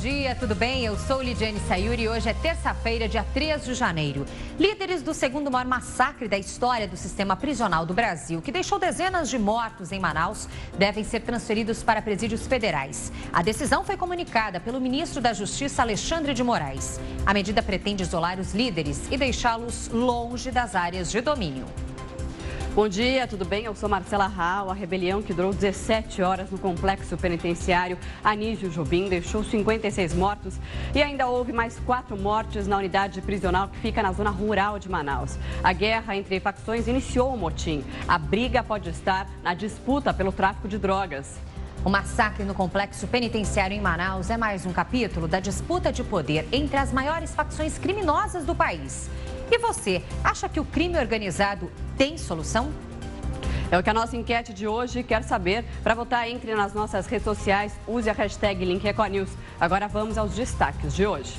dia, tudo bem? Eu sou Lidiane Sayuri e hoje é terça-feira, dia 3 de janeiro. Líderes do segundo maior massacre da história do sistema prisional do Brasil, que deixou dezenas de mortos em Manaus, devem ser transferidos para presídios federais. A decisão foi comunicada pelo ministro da Justiça, Alexandre de Moraes. A medida pretende isolar os líderes e deixá-los longe das áreas de domínio. Bom dia, tudo bem? Eu sou Marcela Rau. A rebelião que durou 17 horas no complexo penitenciário Anísio Jobim deixou 56 mortos e ainda houve mais 4 mortes na unidade prisional que fica na zona rural de Manaus. A guerra entre facções iniciou o motim. A briga pode estar na disputa pelo tráfico de drogas. O massacre no complexo penitenciário em Manaus é mais um capítulo da disputa de poder entre as maiores facções criminosas do país. E você, acha que o crime organizado tem solução? É o que a nossa enquete de hoje quer saber. Para votar, entre nas nossas redes sociais, use a hashtag LinkRecordNews. Agora vamos aos destaques de hoje.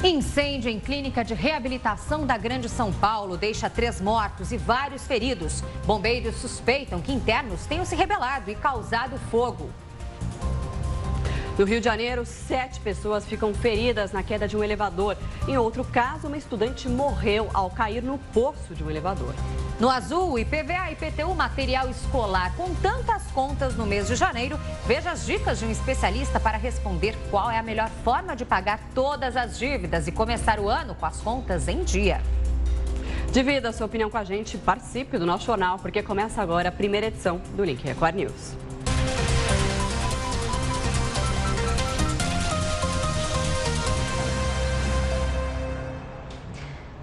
Incêndio em clínica de reabilitação da Grande São Paulo deixa 3 mortos e vários feridos. Bombeiros suspeitam que internos tenham se rebelado e causado fogo. No Rio de Janeiro, 7 pessoas ficam feridas na queda de um elevador. Em outro caso, uma estudante morreu ao cair no poço de um elevador. No Azul, IPVA e IPTU, material escolar. Com tantas contas no mês de janeiro, veja as dicas de um especialista para responder qual é a melhor forma de pagar todas as dívidas e começar o ano com as contas em dia. Divida a sua opinião com a gente, participe do nosso jornal, porque começa agora a primeira edição do Link Record News.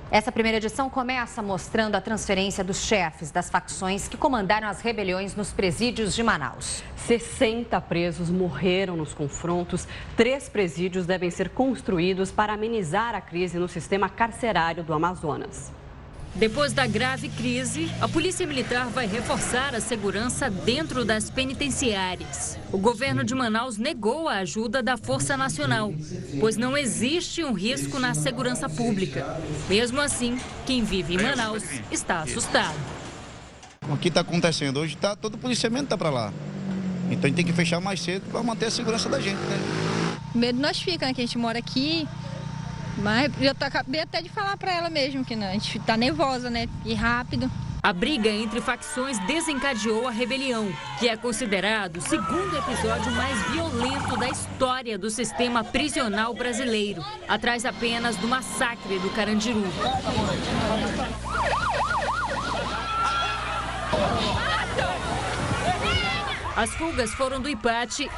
Essa primeira edição começa mostrando a transferência dos chefes das facções que comandaram as rebeliões nos presídios de Manaus. 60 presos morreram nos confrontos. 3 presídios devem ser construídos para amenizar a crise no sistema carcerário do Amazonas. Depois da grave crise, a Polícia Militar vai reforçar a segurança dentro das penitenciárias. O governo de Manaus negou a ajuda da Força Nacional, pois não existe um risco na segurança pública. Mesmo assim, quem vive em Manaus está assustado. O que está acontecendo hoje, todo o policiamento está para lá. Então a gente tem que fechar mais cedo para manter a segurança da gente, né? O medo nós fica, né? Que a gente mora aqui. Mas eu acabei até de falar para ela mesmo que a gente tá nervosa, né? E rápido. A briga entre facções desencadeou a rebelião, que é considerado o segundo episódio mais violento da história do sistema prisional brasileiro, atrás apenas do massacre do Carandiru. As fugas foram do Ipate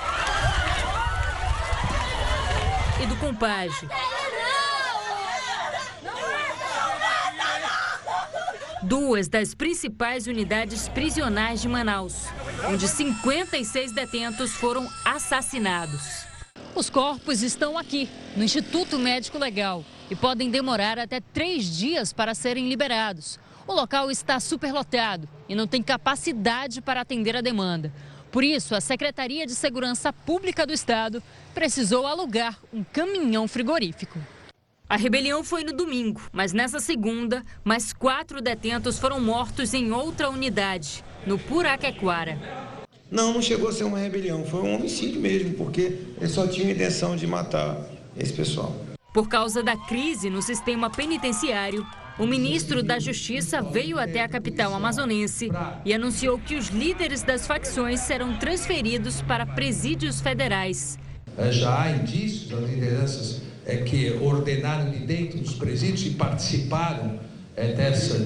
e do Compage. Duas das principais unidades prisionais de Manaus, onde 56 detentos foram assassinados. Os corpos estão aqui, no Instituto Médico Legal, e podem demorar até 3 dias para serem liberados. O local está superlotado e não tem capacidade para atender a demanda. Por isso, a Secretaria de Segurança Pública do Estado precisou alugar um caminhão frigorífico. A rebelião foi no domingo, mas nessa segunda, mais 4 detentos foram mortos em outra unidade, no Puraquequara. Não chegou a ser uma rebelião, foi um homicídio mesmo, porque eles só tinham a intenção de matar esse pessoal. Por causa da crise no sistema penitenciário, o ministro da Justiça veio até a capital amazonense e anunciou que os líderes das facções serão transferidos para presídios federais. Já há indícios das lideranças que ordenaram de dentro dos presídios e participaram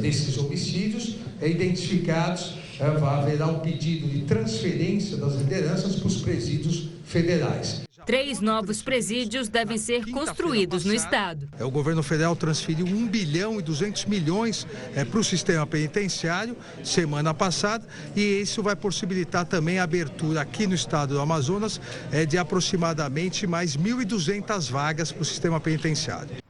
desses homicídios, identificados, haverá um pedido de transferência das lideranças para os presídios federais. 3 novos presídios devem ser construídos no estado. O governo federal transferiu 1 bilhão e 200 milhões para o sistema penitenciário semana passada, e isso vai possibilitar também a abertura aqui no estado do Amazonas de aproximadamente mais 1.200 vagas para o sistema penitenciário.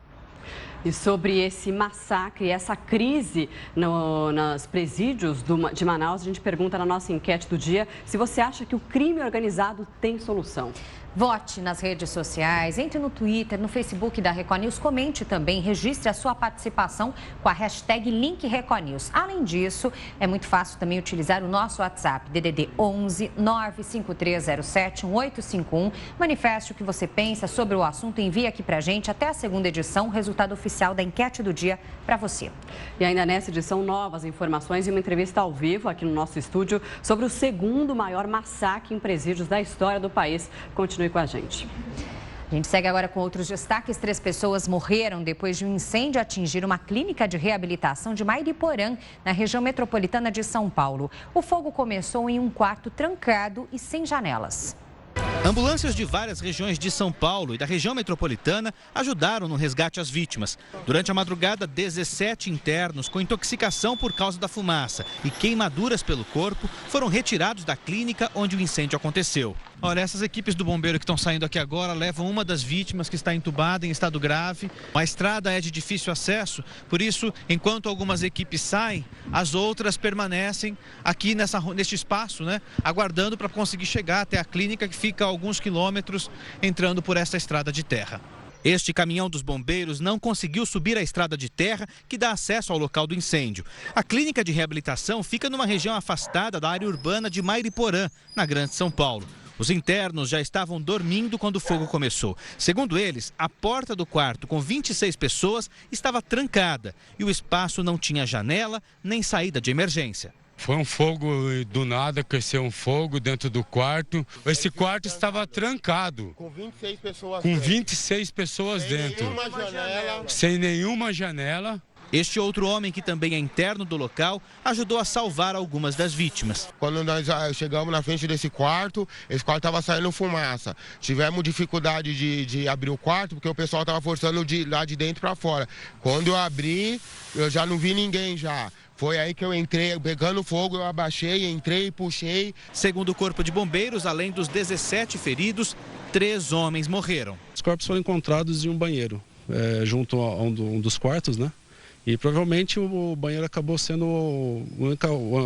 E sobre esse massacre, essa crise nos presídios de Manaus, a gente pergunta na nossa enquete do dia se você acha que o crime organizado tem solução. Vote nas redes sociais, entre no Twitter, no Facebook da Record News, comente também, registre a sua participação com a hashtag #LinkRecordNews. Além disso, é muito fácil também utilizar o nosso WhatsApp, DDD 11 95307 1851. Manifeste o que você pensa sobre o assunto e envie aqui pra gente até a segunda edição, o resultado oficial da enquete do dia para você. E ainda nessa edição, novas informações e uma entrevista ao vivo aqui no nosso estúdio sobre o segundo maior massacre em presídios da história do país. Continue com a gente. A gente segue agora com outros destaques. 3 pessoas morreram depois de um incêndio atingir uma clínica de reabilitação de Mairiporã, na região metropolitana de São Paulo. O fogo começou em um quarto trancado e sem janelas. Ambulâncias de várias regiões de São Paulo e da região metropolitana ajudaram no resgate às vítimas. Durante a madrugada, 17 internos com intoxicação por causa da fumaça e queimaduras pelo corpo foram retirados da clínica onde o incêndio aconteceu. Olha, essas equipes do bombeiro que estão saindo aqui agora levam uma das vítimas que está entubada em estado grave. A estrada é de difícil acesso, por isso, enquanto algumas equipes saem, as outras permanecem aqui neste espaço, aguardando para conseguir chegar até a clínica que fica a alguns quilômetros entrando por essa estrada de terra. Este caminhão dos bombeiros não conseguiu subir a estrada de terra que dá acesso ao local do incêndio. A clínica de reabilitação fica numa região afastada da área urbana de Mairiporã, na Grande São Paulo. Os internos já estavam dormindo quando o fogo começou. Segundo eles, a porta do quarto com 26 pessoas estava trancada e o espaço não tinha janela nem saída de emergência. Foi um fogo do nada, cresceu um fogo dentro do quarto. Esse quarto estava trancado. Com 26 pessoas dentro. Com 26 pessoas dentro. Sem nenhuma janela. Este outro homem, que também é interno do local, ajudou a salvar algumas das vítimas. Quando nós chegamos na frente desse quarto, esse quarto estava saindo fumaça. Tivemos dificuldade de abrir o quarto, porque o pessoal estava forçando lá de dentro para fora. Quando eu abri, eu já não vi ninguém já. Foi aí que eu entrei, pegando fogo, eu abaixei, entrei e puxei. Segundo o Corpo de Bombeiros, além dos 17 feridos, 3 homens morreram. Os corpos foram encontrados em um banheiro, junto a um dos quartos, E provavelmente o banheiro acabou sendo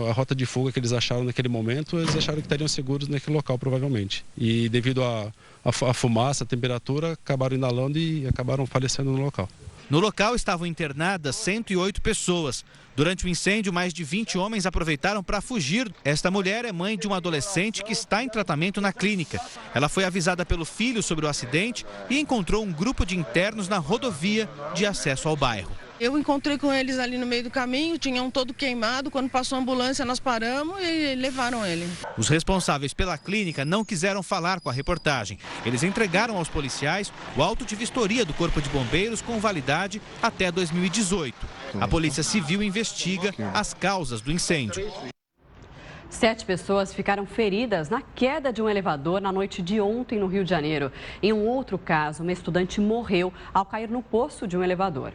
a rota de fuga que eles acharam naquele momento. Eles acharam que estariam seguros naquele local, provavelmente. E devido à fumaça, à temperatura, acabaram inalando e acabaram falecendo no local. No local estavam internadas 108 pessoas. Durante o incêndio, mais de 20 homens aproveitaram para fugir. Esta mulher é mãe de um adolescente que está em tratamento na clínica. Ela foi avisada pelo filho sobre o acidente e encontrou um grupo de internos na rodovia de acesso ao bairro. Eu encontrei com eles ali no meio do caminho, tinha um todo queimado. Quando passou a ambulância, nós paramos e levaram ele. Os responsáveis pela clínica não quiseram falar com a reportagem. Eles entregaram aos policiais o auto de vistoria do Corpo de Bombeiros com validade até 2018. A Polícia Civil investiga as causas do incêndio. 7 pessoas ficaram feridas na queda de um elevador na noite de ontem no Rio de Janeiro. Em um outro caso, uma estudante morreu ao cair no poço de um elevador.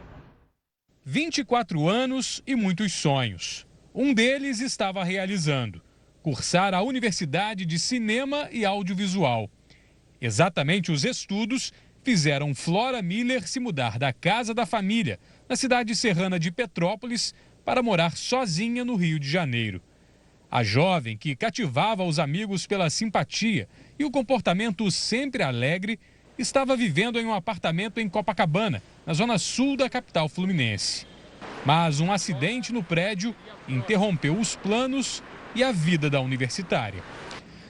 24 anos e muitos sonhos. Um deles estava realizando: cursar a Universidade de Cinema e Audiovisual. Exatamente os estudos fizeram Flora Miller se mudar da casa da família, na cidade serrana de Petrópolis, para morar sozinha no Rio de Janeiro. A jovem, que cativava os amigos pela simpatia e o comportamento sempre alegre, estava vivendo em um apartamento em Copacabana, na zona sul da capital fluminense. Mas um acidente no prédio interrompeu os planos e a vida da universitária.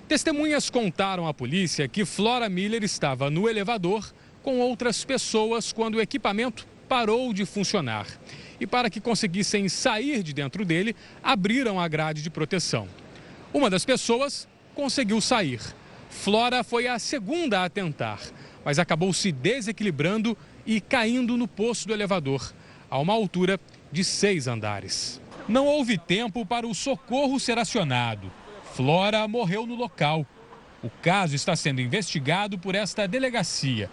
Testemunhas contaram à polícia que Flora Miller estava no elevador com outras pessoas quando o equipamento parou de funcionar. E para que conseguissem sair de dentro dele, abriram a grade de proteção. Uma das pessoas conseguiu sair. Flora foi a segunda a tentar, mas acabou se desequilibrando e caindo no poço do elevador, a uma altura de 6 andares. Não houve tempo para o socorro ser acionado. Flora morreu no local. O caso está sendo investigado por esta delegacia.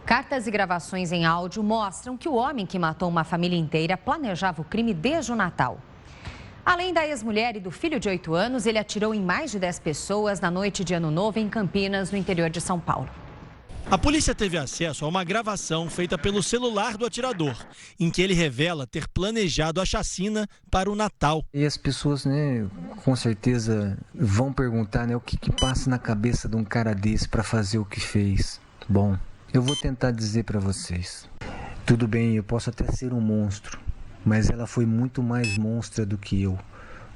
Cartas e gravações em áudio mostram que o homem que matou uma família inteira planejava o crime desde o Natal. Além da ex-mulher e do filho de 8 anos, ele atirou em mais de 10 pessoas na noite de Ano Novo em Campinas, no interior de São Paulo. A polícia teve acesso a uma gravação feita pelo celular do atirador, em que ele revela ter planejado a chacina para o Natal. E as pessoas, né, com certeza vão perguntar, né, o que passa na cabeça de um cara desse para fazer o que fez. Bom, eu vou tentar dizer para vocês. Tudo bem, eu posso até ser um monstro, mas ela foi muito mais monstra do que eu,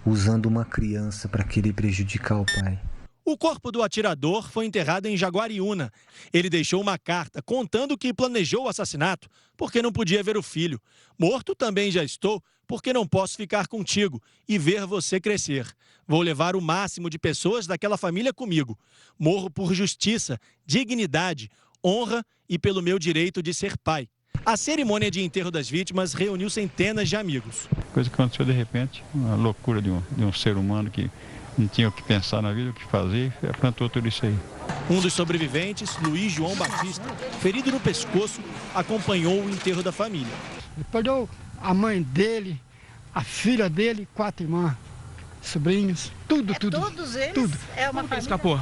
usando uma criança para querer prejudicar o pai. O corpo do atirador foi enterrado em Jaguariúna. Ele deixou uma carta contando que planejou o assassinato porque não podia ver o filho. Morto também já estou porque não posso ficar contigo e ver você crescer. Vou levar o máximo de pessoas daquela família comigo. Morro por justiça, dignidade, honra e pelo meu direito de ser pai. A cerimônia de enterro das vítimas reuniu centenas de amigos. Coisa que aconteceu de repente, uma loucura de um ser humano que não tinha o que pensar na vida, o que fazer, e aprontou tudo isso aí. Um dos sobreviventes, Luiz João Batista, ferido no pescoço, acompanhou o enterro da família. Ele perdeu a mãe dele, a filha dele, 4 irmãs, sobrinhos, tudo. Todos eles? Tudo. É uma família? Escapou.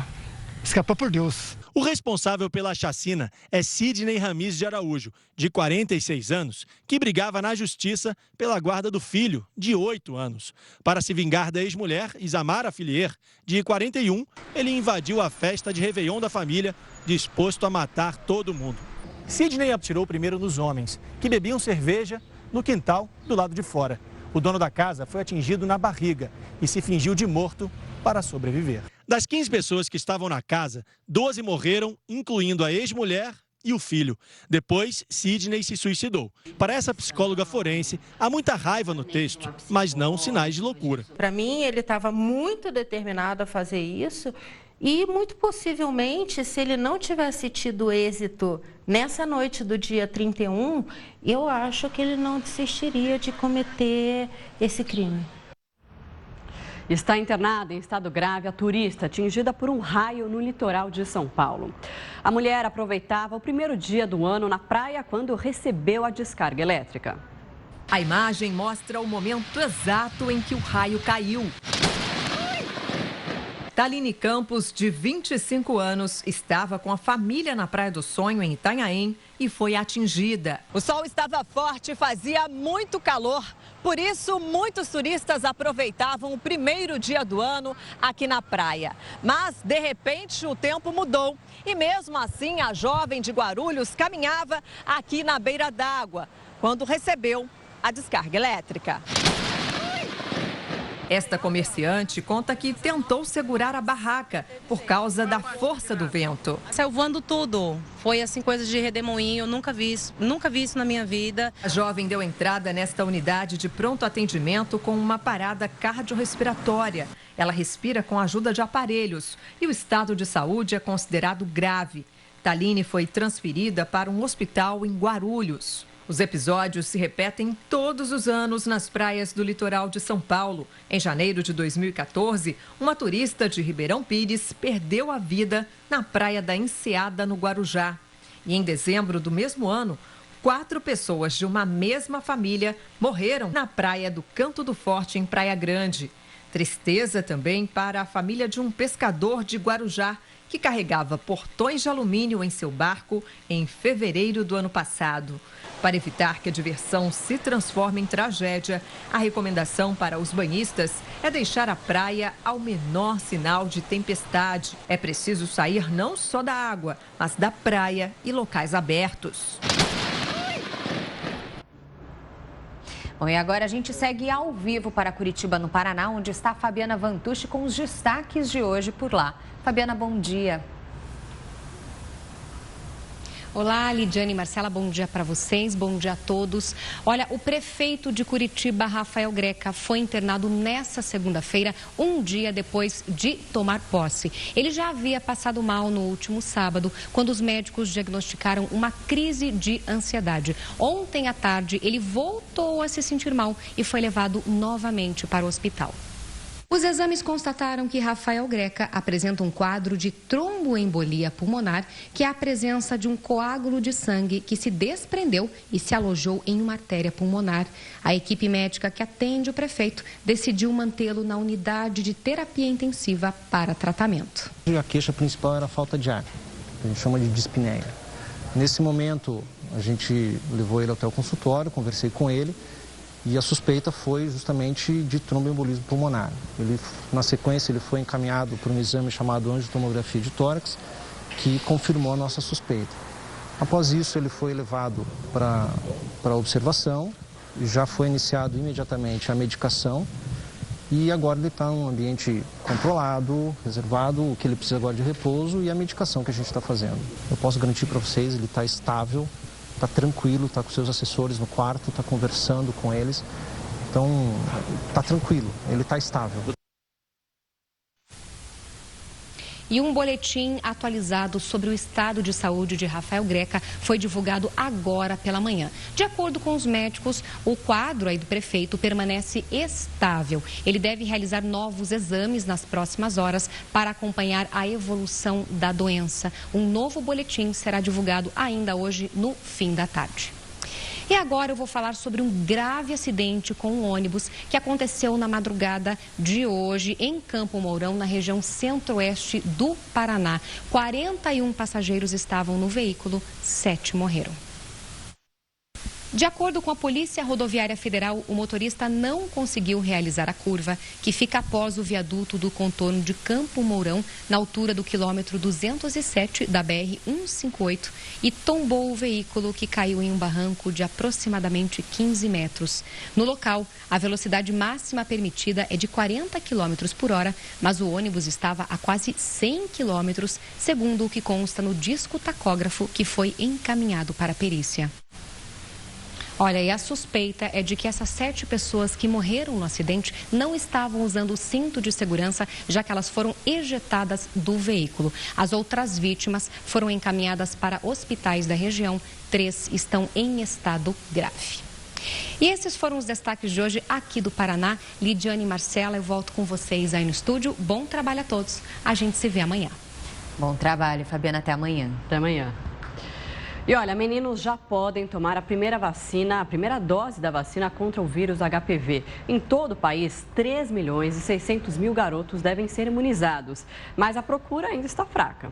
Escapou por Deus. O responsável pela chacina é Sidney Ramis de Araújo, de 46 anos, que brigava na justiça pela guarda do filho, de 8 anos. Para se vingar da ex-mulher, Isamara Filier, de 41, ele invadiu a festa de Réveillon da família, disposto a matar todo mundo. Sidney atirou primeiro nos homens, que bebiam cerveja no quintal do lado de fora. O dono da casa foi atingido na barriga e se fingiu de morto para sobreviver. Das 15 pessoas que estavam na casa, 12 morreram, incluindo a ex-mulher e o filho. Depois, Sidney se suicidou. Para essa psicóloga forense, há muita raiva no texto, mas não sinais de loucura. Para mim, ele estava muito determinado a fazer isso e, muito possivelmente, se ele não tivesse tido êxito nessa noite do dia 31, eu acho que ele não desistiria de cometer esse crime. Está internada em estado grave a turista atingida por um raio no litoral de São Paulo. A mulher aproveitava o primeiro dia do ano na praia quando recebeu a descarga elétrica. A imagem mostra o momento exato em que o raio caiu. Taline Campos, de 25 anos, estava com a família na Praia do Sonho, em Itanhaém, e foi atingida. O sol estava forte e fazia muito calor. Por isso, muitos turistas aproveitavam o primeiro dia do ano aqui na praia. Mas, de repente, o tempo mudou. E mesmo assim, a jovem de Guarulhos caminhava aqui na beira d'água, quando recebeu a descarga elétrica. Esta comerciante conta que tentou segurar a barraca por causa da força do vento. Saiu voando tudo. Foi assim, coisa de redemoinho, nunca vi isso na minha vida. A jovem deu entrada nesta unidade de pronto atendimento com uma parada cardiorrespiratória. Ela respira com a ajuda de aparelhos e o estado de saúde é considerado grave. Taline foi transferida para um hospital em Guarulhos. Os episódios se repetem todos os anos nas praias do litoral de São Paulo. Em janeiro de 2014, uma turista de Ribeirão Pires perdeu a vida na praia da Enseada, no Guarujá. E em dezembro do mesmo ano, 4 pessoas de uma mesma família morreram na praia do Canto do Forte, em Praia Grande. Tristeza também para a família de um pescador de Guarujá, que carregava portões de alumínio em seu barco em fevereiro do ano passado. Para evitar que a diversão se transforme em tragédia, a recomendação para os banhistas é deixar a praia ao menor sinal de tempestade. É preciso sair não só da água, mas da praia e locais abertos. Bom, e agora a gente segue ao vivo para Curitiba, no Paraná, onde está a Fabiana Vantucci com os destaques de hoje por lá. Fabiana, bom dia. Olá, Lidiane e Marcela, bom dia para vocês, bom dia a todos. Olha, o prefeito de Curitiba, Rafael Greca, foi internado nesta segunda-feira, um dia depois de tomar posse. Ele já havia passado mal no último sábado, quando os médicos diagnosticaram uma crise de ansiedade. Ontem à tarde, ele voltou a se sentir mal e foi levado novamente para o hospital. Os exames constataram que Rafael Greca apresenta um quadro de tromboembolia pulmonar, que é a presença de um coágulo de sangue que se desprendeu e se alojou em uma artéria pulmonar. A equipe médica que atende o prefeito decidiu mantê-lo na unidade de terapia intensiva para tratamento. A queixa principal era a falta de ar. que a gente chama de dispneia. Nesse momento, a gente levou ele até o consultório, conversei com ele e a suspeita foi justamente de tromboembolismo pulmonar. Na sequência, ele foi encaminhado para um exame chamado angiotomografia de tórax, que confirmou a nossa suspeita. Após isso, ele foi levado para observação, já foi iniciado imediatamente a medicação e agora ele está em um ambiente controlado, reservado, o que ele precisa agora de repouso e a medicação que a gente está fazendo. Eu posso garantir para vocês, ele está estável, está tranquilo, está com seus assessores no quarto, está conversando com eles, então está tranquilo, ele está estável. E um boletim atualizado sobre o estado de saúde de Rafael Greca foi divulgado agora pela manhã. De acordo com os médicos, o quadro aí do prefeito permanece estável. Ele deve realizar novos exames nas próximas horas para acompanhar a evolução da doença. Um novo boletim será divulgado ainda hoje no fim da tarde. E agora eu vou falar sobre um grave acidente com um ônibus que aconteceu na madrugada de hoje em Campo Mourão, na região centro-oeste do Paraná. 41 passageiros estavam no veículo, 7 morreram. De acordo com a Polícia Rodoviária Federal, o motorista não conseguiu realizar a curva, que fica após o viaduto do contorno de Campo Mourão, na altura do quilômetro 207 da BR-158, e tombou o veículo, que caiu em um barranco de aproximadamente 15 metros. No local, a velocidade máxima permitida é de 40 km por hora, mas o ônibus estava a quase 100 km, segundo o que consta no disco tacógrafo que foi encaminhado para a perícia. Olha, e a suspeita é de que essas 7 pessoas que morreram no acidente não estavam usando o cinto de segurança, já que elas foram ejetadas do veículo. As outras vítimas foram encaminhadas para hospitais da região. 3 estão em estado grave. E esses foram os destaques de hoje aqui do Paraná. Lidiane e Marcela, eu volto com vocês aí no estúdio. Bom trabalho a todos. A gente se vê amanhã. Bom trabalho, Fabiana. Até amanhã. Até amanhã. E olha, meninos já podem tomar a primeira dose da vacina contra o vírus HPV. Em todo o país, 3.600.000 garotos devem ser imunizados, mas a procura ainda está fraca.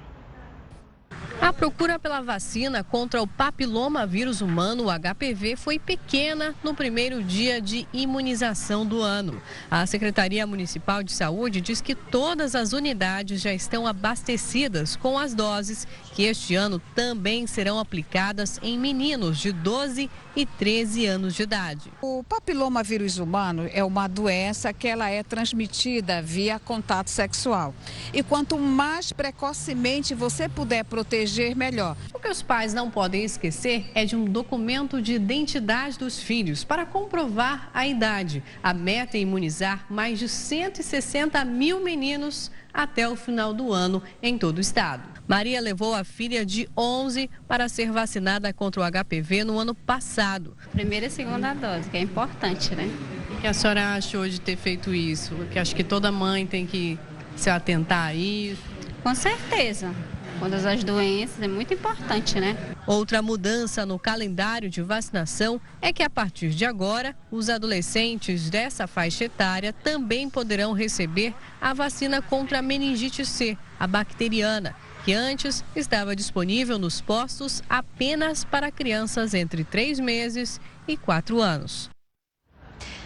A procura pela vacina contra o papilomavírus humano, o HPV, foi pequena no primeiro dia de imunização do ano. A Secretaria Municipal de Saúde diz que todas as unidades já estão abastecidas com as doses, que este ano também serão aplicadas em meninos de 12 e 13 anos de idade. O papilomavírus humano é uma doença que ela é transmitida via contato sexual. E quanto mais precocemente você puder proteger, melhor. O que os pais não podem esquecer é de um documento de identidade dos filhos para comprovar a idade. A meta é imunizar mais de 160.000 meninos até o final do ano em todo o estado. Maria levou a filha de 11 para ser vacinada contra o HPV no ano passado. Primeira e segunda dose, que é importante, né? O que a senhora achou de ter feito isso? Que acho que toda mãe tem que se atentar a isso. Com certeza. Todas as doenças é muito importante, né? Outra mudança no calendário de vacinação é que a partir de agora, os adolescentes dessa faixa etária também poderão receber a vacina contra a meningite C, a bacteriana, que antes estava disponível nos postos apenas para crianças entre 3 meses e 4 anos.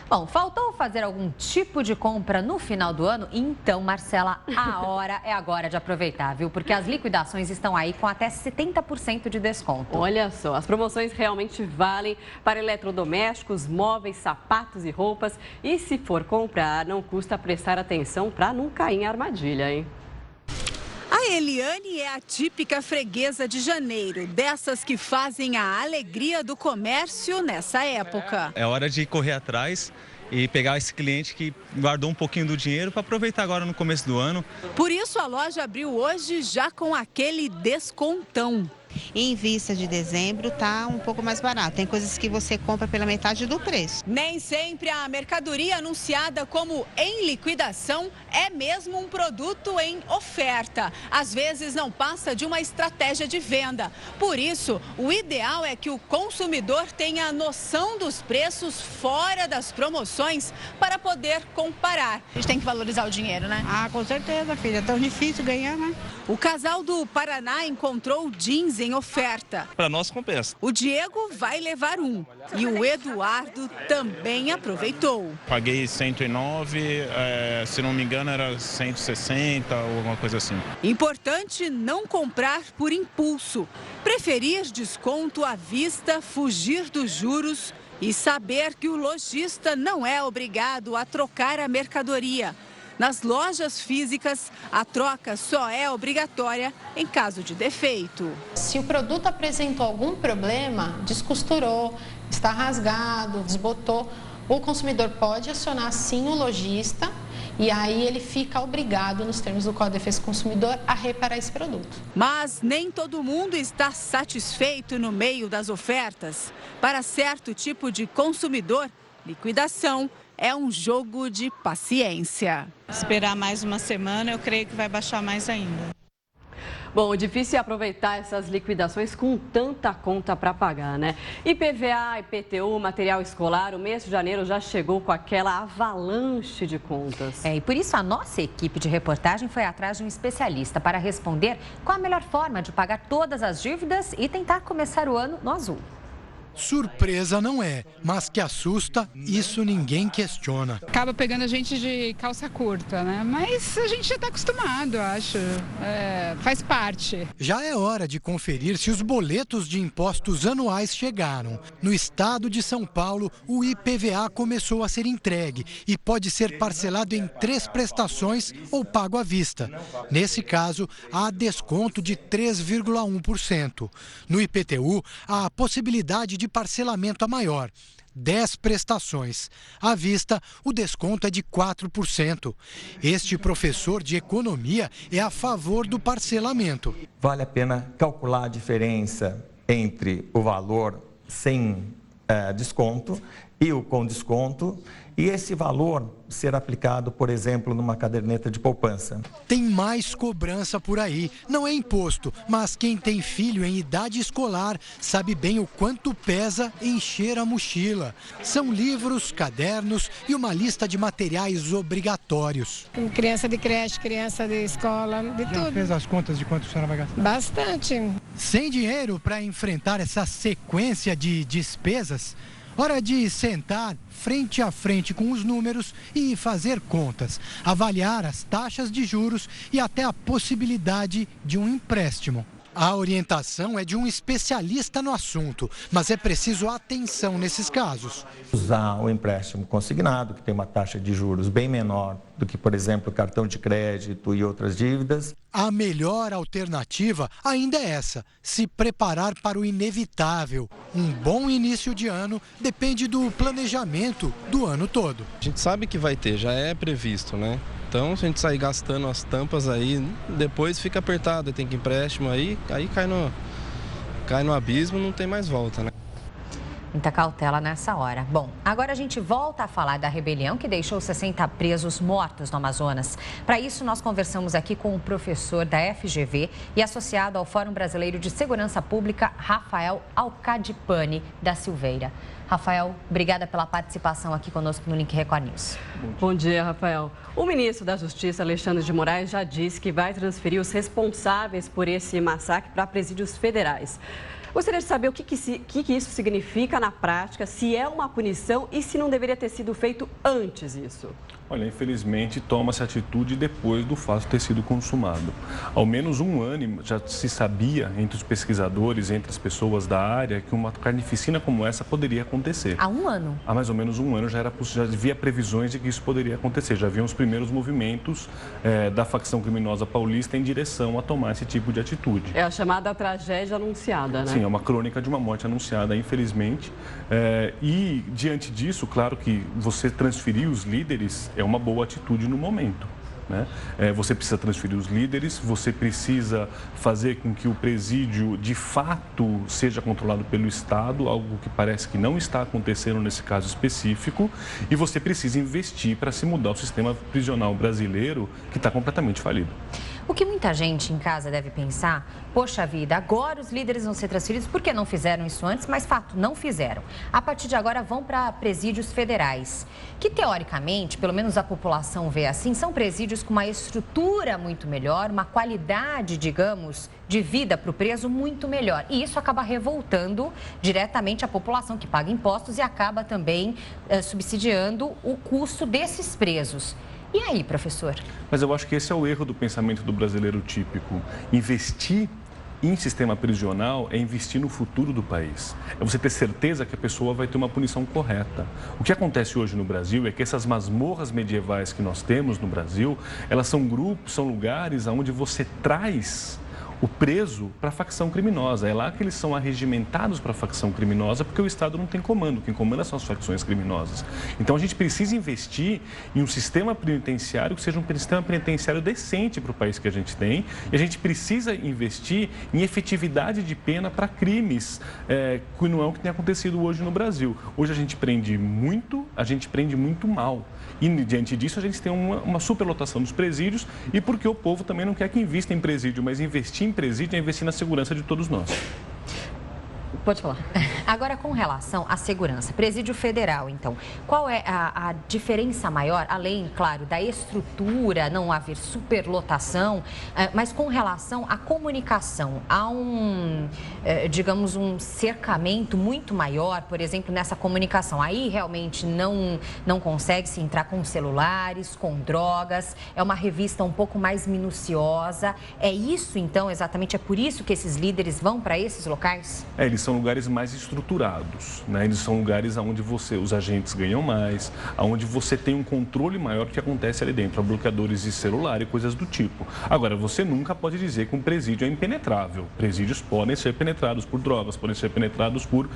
Bom, faltou fazer algum tipo de compra no final do ano? Então, Marcela, a hora é agora de aproveitar, viu? Porque as liquidações estão aí com até 70% de desconto. Olha só, as promoções realmente valem para eletrodomésticos, móveis, sapatos e roupas. E se for comprar, não custa prestar atenção para não cair em armadilha, hein? A Eliane é a típica freguesa de janeiro, dessas que fazem a alegria do comércio nessa época. É hora de correr atrás e pegar esse cliente que guardou um pouquinho do dinheiro para aproveitar agora no começo do ano. Por isso a loja abriu hoje já com aquele descontão. Em vista de dezembro, tá um pouco mais barato. Tem coisas que você compra pela metade do preço. Nem sempre a mercadoria anunciada como em liquidação é mesmo um produto em oferta. Às vezes não passa de uma estratégia de venda. Por isso, o ideal é que o consumidor tenha noção dos preços fora das promoções para poder comparar. A gente tem que valorizar o dinheiro, né? Ah, com certeza, filha. É tão difícil ganhar, né? O casal do Paraná encontrou jeans em oferta. Para nós compensa. O Diego vai levar um e o Eduardo também aproveitou. Paguei 109, se não me engano era 160 ou alguma coisa assim. Importante não comprar por impulso, preferir desconto à vista, fugir dos juros e saber que o lojista não é obrigado a trocar a mercadoria. Nas lojas físicas, a troca só é obrigatória em caso de defeito. Se o produto apresentou algum problema, descosturou, está rasgado, desbotou, o consumidor pode acionar sim o lojista e aí ele fica obrigado, nos termos do Código de Defesa do Consumidor, a reparar esse produto. Mas nem todo mundo está satisfeito no meio das ofertas. Para certo tipo de consumidor, liquidação é um jogo de paciência. Esperar mais uma semana, eu creio que vai baixar mais ainda. Bom, difícil é aproveitar essas liquidações com tanta conta para pagar, né? IPVA, IPTU, material escolar, o mês de janeiro já chegou com aquela avalanche de contas. E por isso a nossa equipe de reportagem foi atrás de um especialista para responder qual a melhor forma de pagar todas as dívidas e tentar começar o ano no azul. Surpresa não é, mas que assusta, isso ninguém questiona. Acaba pegando a gente de calça curta, né? Mas a gente já está acostumado, eu acho. Faz parte. Já é hora de conferir se os boletos de impostos anuais chegaram. No estado de São Paulo, o IPVA começou a ser entregue e pode ser parcelado em 3 prestações ou pago à vista. Nesse caso, há desconto de 3,1%. No IPTU, há a possibilidade de parcelamento a maior, 10 prestações. À vista, o desconto é de 4%. Este professor de economia é a favor do parcelamento. Vale a pena calcular a diferença entre o valor sem desconto e o com desconto, e esse valor ser aplicado, por exemplo, numa caderneta de poupança. Tem mais cobrança por aí. Não é imposto, mas quem tem filho em idade escolar sabe bem o quanto pesa encher a mochila. São livros, cadernos e uma lista de materiais obrigatórios. Criança de creche, criança de escola, de tudo. Já fez as contas de quanto a senhora vai gastar? Bastante. Sem dinheiro para enfrentar essa sequência de despesas, hora de sentar frente a frente com os números e fazer contas, avaliar as taxas de juros e até a possibilidade de um empréstimo. A orientação é de um especialista no assunto, mas é preciso atenção nesses casos. Usar o empréstimo consignado, que tem uma taxa de juros bem menor do que, por exemplo, cartão de crédito e outras dívidas. A melhor alternativa ainda é essa, se preparar para o inevitável. Um bom início de ano depende do planejamento do ano todo. A gente sabe que vai ter, já é previsto, né? Então, se a gente sair gastando as tampas aí, depois fica apertado, tem que empréstimo aí cai no abismo, não tem mais volta, né? Muita cautela nessa hora. Bom, agora a gente volta a falar da rebelião que deixou 60 presos mortos no Amazonas. Para isso, nós conversamos aqui com o professor da FGV e associado ao Fórum Brasileiro de Segurança Pública, Rafael Alcadipani da Silveira. Rafael, obrigada pela participação aqui conosco no Link Record News. Bom dia, Rafael. O ministro da Justiça, Alexandre de Moraes, já disse que vai transferir os responsáveis por esse massacre para presídios federais. Gostaria de saber o que isso significa na prática, se é uma punição e se não deveria ter sido feito antes isso. Olha, infelizmente toma-se atitude depois do fato ter sido consumado. Ao menos um ano já se sabia entre os pesquisadores, entre as pessoas da área, que uma carnificina como essa poderia acontecer. Há um ano? Há mais ou menos um ano já havia previsões de que isso poderia acontecer. Já haviam os primeiros movimentos da facção criminosa paulista em direção a tomar esse tipo de atitude. É a chamada tragédia anunciada, né? Sim, é uma crônica de uma morte anunciada, infelizmente. E diante disso, claro que você transferir os líderes é uma boa atitude no momento. né? Você precisa transferir os líderes, você precisa fazer com que o presídio de fato seja controlado pelo Estado, algo que parece que não está acontecendo nesse caso específico, e você precisa investir para se mudar o sistema prisional brasileiro, que está completamente falido. O que muita gente em casa deve pensar, poxa vida, agora os líderes vão ser transferidos, por que não fizeram isso antes? Mas fato, não fizeram. A partir de agora vão para presídios federais, que teoricamente, pelo menos a população vê assim, são presídios com uma estrutura muito melhor, uma qualidade, digamos, de vida para o preso muito melhor. E isso acaba revoltando diretamente a população que paga impostos e acaba também subsidiando o custo desses presos. E aí, professor? Mas eu acho que esse é o erro do pensamento do brasileiro típico. Investir em sistema prisional é investir no futuro do país. É você ter certeza que a pessoa vai ter uma punição correta. O que acontece hoje no Brasil é que essas masmorras medievais que nós temos no Brasil, elas são grupos, são lugares onde você traz o preso para a facção criminosa. É lá que eles são arregimentados para a facção criminosa, porque o Estado não tem comando. Quem comanda são as facções criminosas. Então, a gente precisa investir em um sistema penitenciário que seja um sistema penitenciário decente para o país que a gente tem. E a gente precisa investir em efetividade de pena para crimes, que não é o que tem acontecido hoje no Brasil. Hoje a gente prende muito mal. E, diante disso, a gente tem uma superlotação dos presídios e porque o povo também não quer que invista em presídio, mas investir em presídio é investir na segurança de todos nós. Pode falar. Agora, com relação à segurança, presídio federal, então, qual é a diferença maior, além, claro, da estrutura, não haver superlotação, mas com relação à comunicação? Há digamos, um cercamento muito maior, por exemplo, nessa comunicação. Aí, realmente, não consegue-se entrar com celulares, com drogas, é uma revista um pouco mais minuciosa. É isso, então, exatamente, é por isso que esses líderes vão para esses locais? Eles são lugares mais estruturados, né? Eles são lugares onde os agentes ganham mais, onde você tem um controle maior do que acontece ali dentro, bloqueadores de celular e coisas do tipo. Agora, você nunca pode dizer que um presídio é impenetrável. Presídios podem ser penetrados por drogas, podem ser penetrados por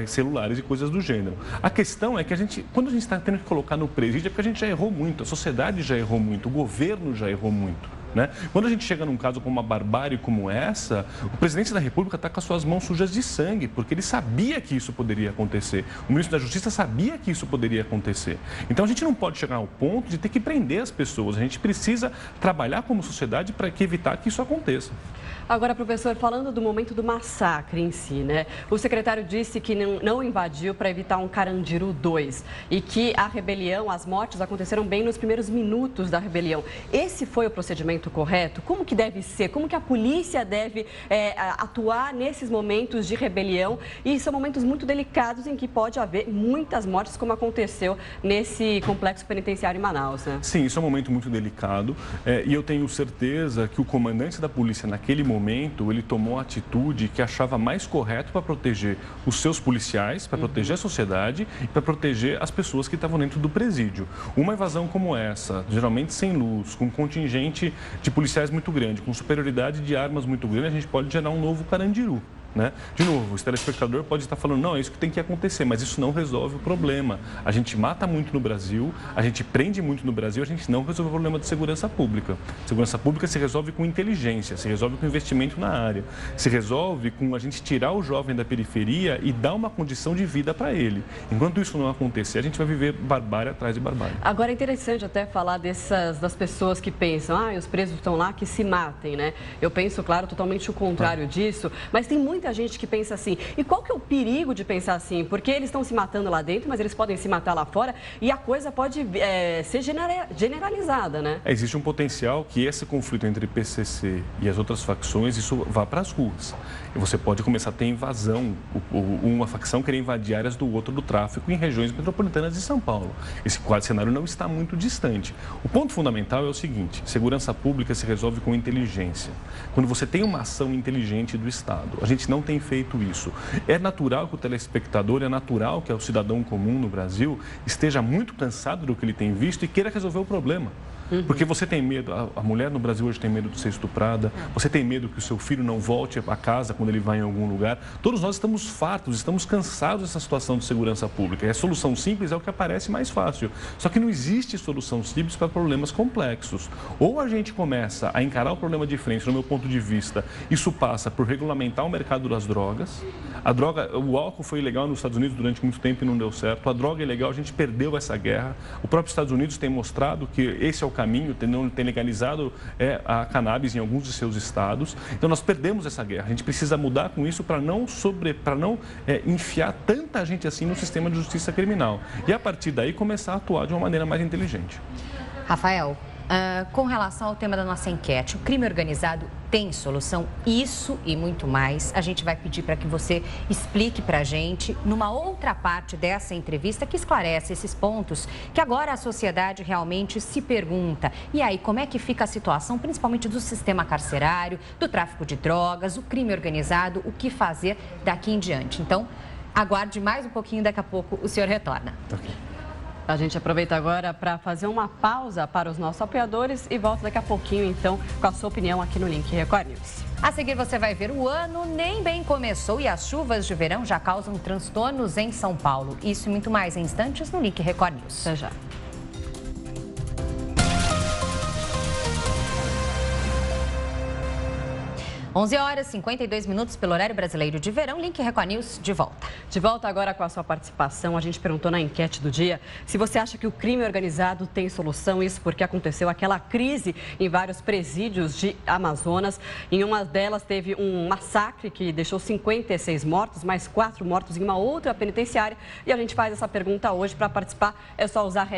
celulares e coisas do gênero. A questão é que quando a gente está tendo que colocar no presídio, é porque a gente já errou muito, a sociedade já errou muito, o governo já errou muito. Né? Quando a gente chega num caso com uma barbárie como essa, o presidente da República está com as suas mãos sujas de sangue, porque ele sabia que isso poderia acontecer. O ministro da Justiça sabia que isso poderia acontecer. Então, a gente não pode chegar ao ponto de ter que prender as pessoas. A gente precisa trabalhar como sociedade para evitar que isso aconteça. Agora, professor, falando do momento do massacre em si, né? O secretário disse que não invadiu para evitar um Carandiru 2 e que a rebelião, as mortes aconteceram bem nos primeiros minutos da rebelião. Esse foi o procedimento correto? Como que deve ser? Como que a polícia deve atuar nesses momentos de rebelião? E são momentos muito delicados em que pode haver muitas mortes, como aconteceu nesse complexo penitenciário em Manaus, né? Sim, isso é um momento muito delicado e eu tenho certeza que o comandante da polícia naquele momento, ele tomou a atitude que achava mais correto para proteger os seus policiais, para proteger a sociedade e para proteger as pessoas que estavam dentro do presídio. Uma invasão como essa, geralmente sem luz, com um contingente de policiais muito grande, com superioridade de armas muito grande, a gente pode gerar um novo Carandiru. Né? De novo, o telespectador pode estar falando, não, é isso que tem que acontecer, mas isso não resolve o problema. A gente mata muito no Brasil, a gente prende muito no Brasil, a gente não resolve o problema de segurança pública. Segurança pública se resolve com inteligência, se resolve com investimento na área, se resolve com a gente tirar o jovem da periferia e dar uma condição de vida para ele. Enquanto isso não acontecer, a gente vai viver barbárie atrás de barbárie. Agora é interessante até falar das pessoas que pensam, os presos estão lá, que se matem, né? Eu penso, claro, totalmente o contrário disso, mas tem muita gente que pensa assim. E qual que é o perigo de pensar assim? Porque eles estão se matando lá dentro, mas eles podem se matar lá fora e a coisa pode ser generalizada, né? Existe um potencial que esse conflito entre PCC e as outras facções, isso vá para as ruas. E você pode começar a ter invasão, uma facção querer invadir áreas do outro do tráfico em regiões metropolitanas de São Paulo. Esse cenário não está muito distante. O ponto fundamental é o seguinte, segurança pública se resolve com inteligência. Quando você tem uma ação inteligente do Estado, a gente não tem feito isso. É natural que o telespectador, é natural que o cidadão comum no Brasil esteja muito cansado do que ele tem visto e queira resolver o problema. Porque você tem medo, a mulher no Brasil hoje tem medo de ser estuprada, você tem medo que o seu filho não volte a casa quando ele vai em algum lugar. Todos nós estamos fartos, estamos cansados dessa situação de segurança pública. E a solução simples é o que aparece mais fácil. Só que não existe solução simples para problemas complexos. Ou a gente começa a encarar o problema de frente, no meu ponto de vista, isso passa por regulamentar o mercado das drogas. O álcool foi ilegal nos Estados Unidos durante muito tempo e não deu certo. A droga é ilegal, a gente perdeu essa guerra. O próprio Estados Unidos tem mostrado que esse é o caminho, tem legalizado a cannabis em alguns de seus estados. Então nós perdemos essa guerra. A gente precisa mudar com isso para não enfiar tanta gente assim no sistema de justiça criminal. E a partir daí começar a atuar de uma maneira mais inteligente. Rafael, com relação ao tema da nossa enquete, o crime organizado tem solução? Isso e muito mais a gente vai pedir para que você explique para a gente numa outra parte dessa entrevista que esclarece esses pontos que agora a sociedade realmente se pergunta. E aí, como é que fica a situação, principalmente do sistema carcerário, do tráfico de drogas, o crime organizado, o que fazer daqui em diante? Então, aguarde mais um pouquinho, daqui a pouco o senhor retorna. Okay. A gente aproveita agora para fazer uma pausa para os nossos apoiadores e volta daqui a pouquinho, então, com a sua opinião aqui no Link Record News. A seguir, você vai ver o ano nem bem começou e as chuvas de verão já causam transtornos em São Paulo. Isso e muito mais em instantes no Link Record News. Até já. 11 horas e 52 minutos pelo horário brasileiro de verão. Link Record News de volta. De volta agora com a sua participação. A gente perguntou na enquete do dia se você acha que o crime organizado tem solução. Isso porque aconteceu aquela crise em vários presídios de Amazonas. Em uma delas teve um massacre que deixou 56 mortos, mais 4 mortos em uma outra penitenciária. E a gente faz essa pergunta hoje. Para participar é só usar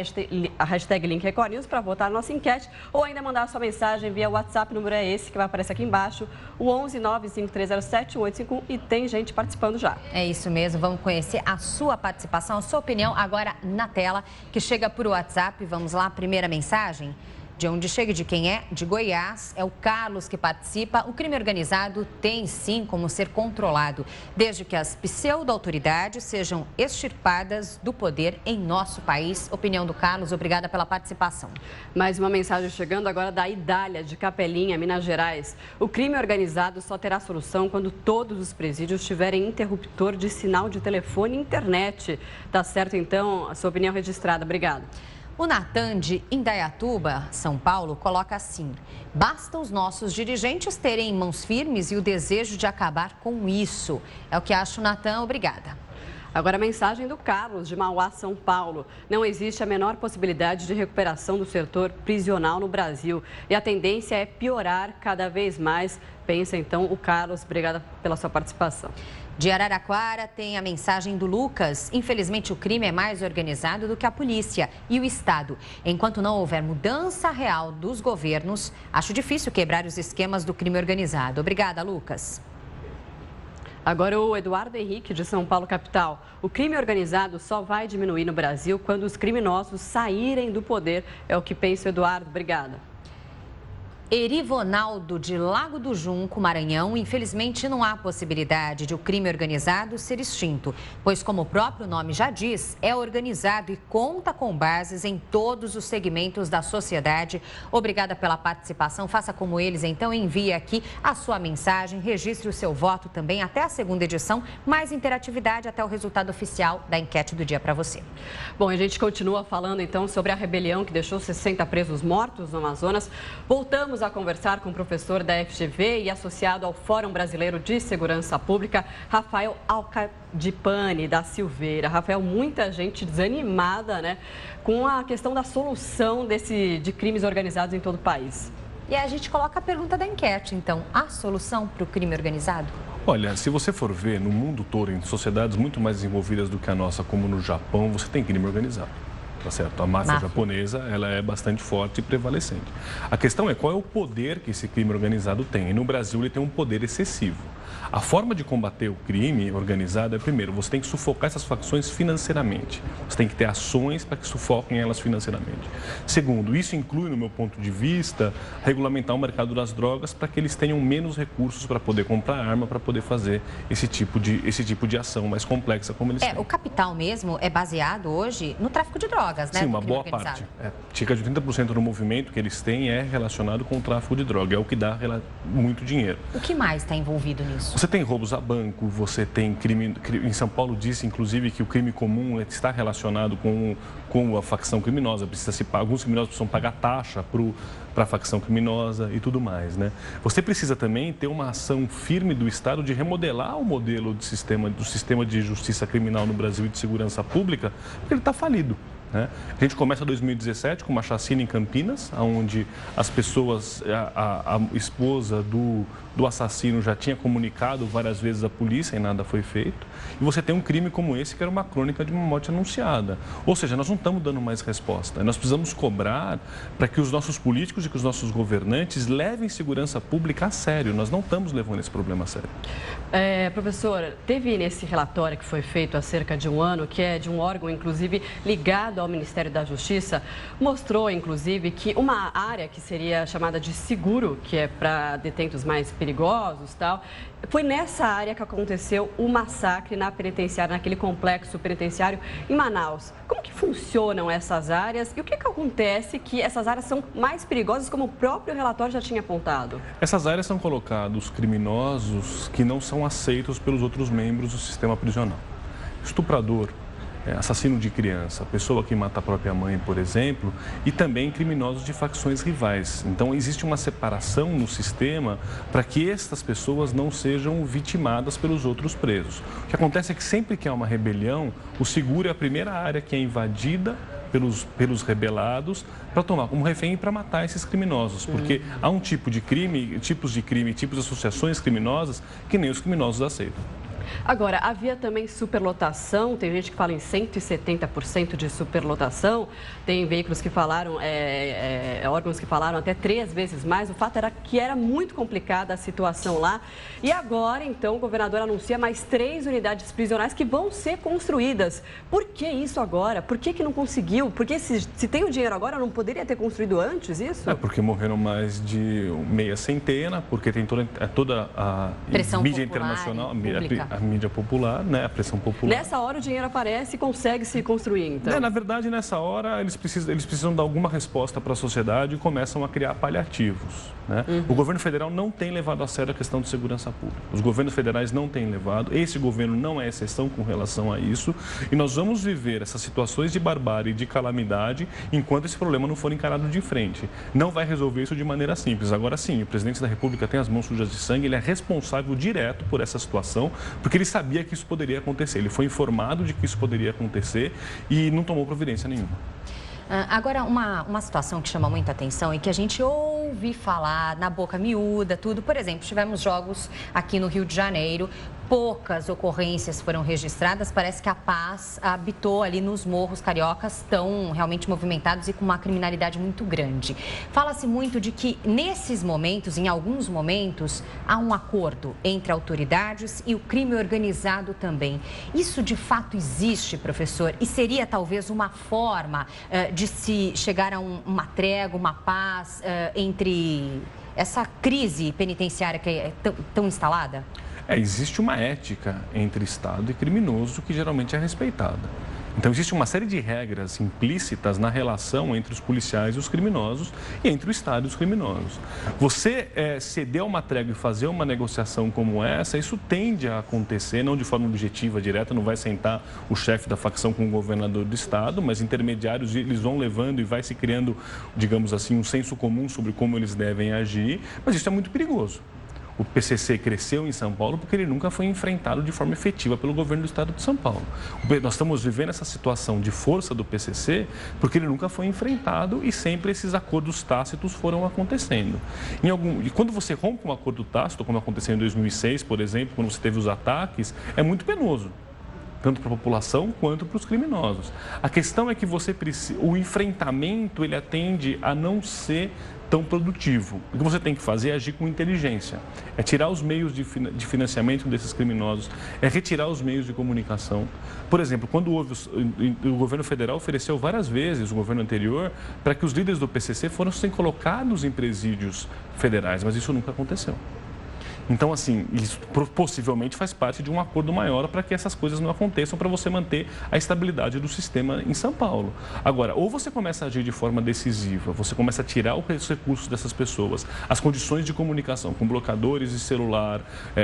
a hashtag Link Record News para votar na nossa enquete ou ainda mandar a sua mensagem via WhatsApp. O número é esse que vai aparecer aqui embaixo. O 11 95307 1851 e tem gente participando já. É isso mesmo, vamos conhecer a sua participação, a sua opinião agora na tela, que chega por WhatsApp. Vamos lá, primeira mensagem. De onde chega e de quem é? De Goiás, é o Carlos que participa. O crime organizado tem sim como ser controlado, desde que as pseudo-autoridades sejam extirpadas do poder em nosso país. Opinião do Carlos, obrigada pela participação. Mais uma mensagem chegando agora da Idália, de Capelinha, Minas Gerais. O crime organizado só terá solução quando todos os presídios tiverem interruptor de sinal de telefone e internet. Tá certo, então? A sua opinião registrada. Obrigada. O Natan de Indaiatuba, São Paulo, coloca assim: basta os nossos dirigentes terem mãos firmes e o desejo de acabar com isso. É o que acha o Natan. Obrigada. Agora a mensagem do Carlos, de Mauá, São Paulo. Não existe a menor possibilidade de recuperação do setor prisional no Brasil e a tendência é piorar cada vez mais. Pensa então o Carlos. Obrigada pela sua participação. De Araraquara tem a mensagem do Lucas. Infelizmente, o crime é mais organizado do que a polícia e o Estado. Enquanto não houver mudança real dos governos, acho difícil quebrar os esquemas do crime organizado. Obrigada, Lucas. Agora o Eduardo Henrique, de São Paulo, capital. O crime organizado só vai diminuir no Brasil quando os criminosos saírem do poder. É o que pensa o Eduardo. Obrigada. Erivonaldo, de Lago do Junco, Maranhão, infelizmente não há possibilidade de o crime organizado ser extinto, pois, como o próprio nome já diz, é organizado e conta com bases em todos os segmentos da sociedade. Obrigada pela participação. Faça como eles, então, envie aqui a sua mensagem, registre o seu voto também até a segunda edição, mais interatividade até o resultado oficial da enquete do dia para você. Bom, a gente continua falando, então, sobre a rebelião que deixou 60 presos mortos no Amazonas. Voltamos a conversar com o professor da FGV e associado ao Fórum Brasileiro de Segurança Pública, Rafael Alcadipani da Silveira. Rafael, muita gente desanimada, né, com a questão da solução de crimes organizados em todo o país. E a gente coloca a pergunta da enquete, então, há solução para o crime organizado? Olha, se você for ver no mundo todo, em sociedades muito mais desenvolvidas do que a nossa, como no Japão, você tem crime organizado. Tá certo? A máfia japonesa, ela é bastante forte e prevalecente. A questão é qual é o poder que esse crime organizado tem. E no Brasil ele tem um poder excessivo. A forma de combater o crime organizado é, primeiro, você tem que sufocar essas facções financeiramente. Você tem que ter ações para que sufoquem elas financeiramente. Segundo, isso inclui, no meu ponto de vista, regulamentar o mercado das drogas para que eles tenham menos recursos para poder comprar arma, para poder fazer esse tipo de ação mais complexa como eles têm. O capital mesmo é baseado hoje no tráfico de drogas. drogas, né? Sim, uma boa parte. Cerca de 30% do movimento que eles têm é relacionado com o tráfico de droga, é o que dá muito dinheiro. O que mais está envolvido nisso? Você tem roubos a banco, você tem crime... Em São Paulo disse, inclusive, que o crime comum está relacionado com a facção criminosa. Alguns criminosos precisam pagar taxa para a facção criminosa e tudo mais, né? Você precisa também ter uma ação firme do Estado de remodelar o modelo do sistema de justiça criminal no Brasil e de segurança pública, porque ele está falido. Né? A gente começa 2017 com uma chacina em Campinas, onde as pessoas, a esposa do assassino já tinha comunicado várias vezes à polícia e nada foi feito. E você tem um crime como esse, que era uma crônica de uma morte anunciada. Ou seja, nós não estamos dando mais resposta. Nós precisamos cobrar para que os nossos políticos e que os nossos governantes levem segurança pública a sério. Nós não estamos levando esse problema a sério. Professor, teve nesse relatório que foi feito há cerca de um ano, que é de um órgão, inclusive, ligado ao Ministério da Justiça, mostrou, inclusive, que uma área que seria chamada de seguro, que é para detentos mais perigosos, tal, foi nessa área que aconteceu o massacre na penitenciária, naquele complexo penitenciário em Manaus. Como que funcionam essas áreas e o que acontece que essas áreas são mais perigosas, como o próprio relatório já tinha apontado? Essas áreas são colocados criminosos que não são aceitos pelos outros membros do sistema prisional. Estuprador, assassino de criança, pessoa que mata a própria mãe, por exemplo, e também criminosos de facções rivais. Então, existe uma separação no sistema para que estas pessoas não sejam vitimadas pelos outros presos. O que acontece é que sempre que há uma rebelião, o seguro é a primeira área que é invadida pelos rebelados para tomar como refém e para matar esses criminosos, porque há um tipo de crime, tipos de associações criminosas que nem os criminosos aceitam. Agora, havia também superlotação, tem gente que fala em 170% de superlotação, tem veículos que falaram, órgãos que falaram até 3 vezes mais. O fato era que era muito complicada a situação lá. E agora, então, o governador anuncia mais 3 unidades prisionais que vão ser construídas. Por que isso agora? Por que não conseguiu? Porque se tem o dinheiro agora, não poderia ter construído antes isso? Porque morreram mais de meia centena, porque tem toda a pressão mídia popular, internacional, a mídia popular, né, a pressão popular. Nessa hora o dinheiro aparece e consegue se construir, então? Na verdade, nessa hora, eles precisam dar alguma resposta para a sociedade e começam a criar paliativos. Né? O governo federal não tem levado a sério a questão de segurança pública. Os governos federais não têm levado. Esse governo não é exceção com relação a isso. E nós vamos viver essas situações de barbárie e de calamidade enquanto esse problema não for encarado de frente. Não vai resolver isso de maneira simples. Agora sim, o presidente da República tem as mãos sujas de sangue, ele é responsável direto por essa situação, porque ele sabia que isso poderia acontecer. Ele foi informado de que isso poderia acontecer e não tomou providência nenhuma. Agora, uma situação que chama muita atenção e que a gente ouve falar na boca miúda, tudo. Por exemplo, tivemos jogos aqui no Rio de Janeiro, poucas ocorrências foram registradas, parece que a paz habitou ali nos morros cariocas, tão realmente movimentados e com uma criminalidade muito grande. Fala-se muito de que nesses momentos, em alguns momentos, há um acordo entre autoridades e o crime organizado também. Isso de fato existe, professor, e seria talvez uma forma de se chegar a uma trégua, uma paz entre essa crise penitenciária que é tão instalada? Existe uma ética entre Estado e criminoso que geralmente é respeitada. Então, existe uma série de regras implícitas na relação entre os policiais e os criminosos e entre o Estado e os criminosos. Você ceder uma trégua e fazer uma negociação como essa, isso tende a acontecer, não de forma objetiva, direta, não vai sentar o chefe da facção com o governador do Estado, mas intermediários eles vão levando e vai se criando, digamos assim, um senso comum sobre como eles devem agir, mas isso é muito perigoso. O PCC cresceu em São Paulo porque ele nunca foi enfrentado de forma efetiva pelo governo do Estado de São Paulo. Nós estamos vivendo essa situação de força do PCC porque ele nunca foi enfrentado e sempre esses acordos tácitos foram acontecendo. E quando você rompe um acordo tácito, como aconteceu em 2006, por exemplo, quando você teve os ataques, é muito penoso, tanto para a população quanto para os criminosos. A questão é que o enfrentamento ele tende a não ser tão produtivo. O que você tem que fazer é agir com inteligência, é tirar os meios de financiamento desses criminosos, é retirar os meios de comunicação. Por exemplo, quando o governo federal ofereceu várias vezes, o governo anterior, para que os líderes do PCC fossem colocados em presídios federais, mas isso nunca aconteceu. Então, assim, isso possivelmente faz parte de um acordo maior para que essas coisas não aconteçam, para você manter a estabilidade do sistema em São Paulo. Agora, ou você começa a agir de forma decisiva, você começa a tirar os recursos dessas pessoas, as condições de comunicação, com blocadores de celular,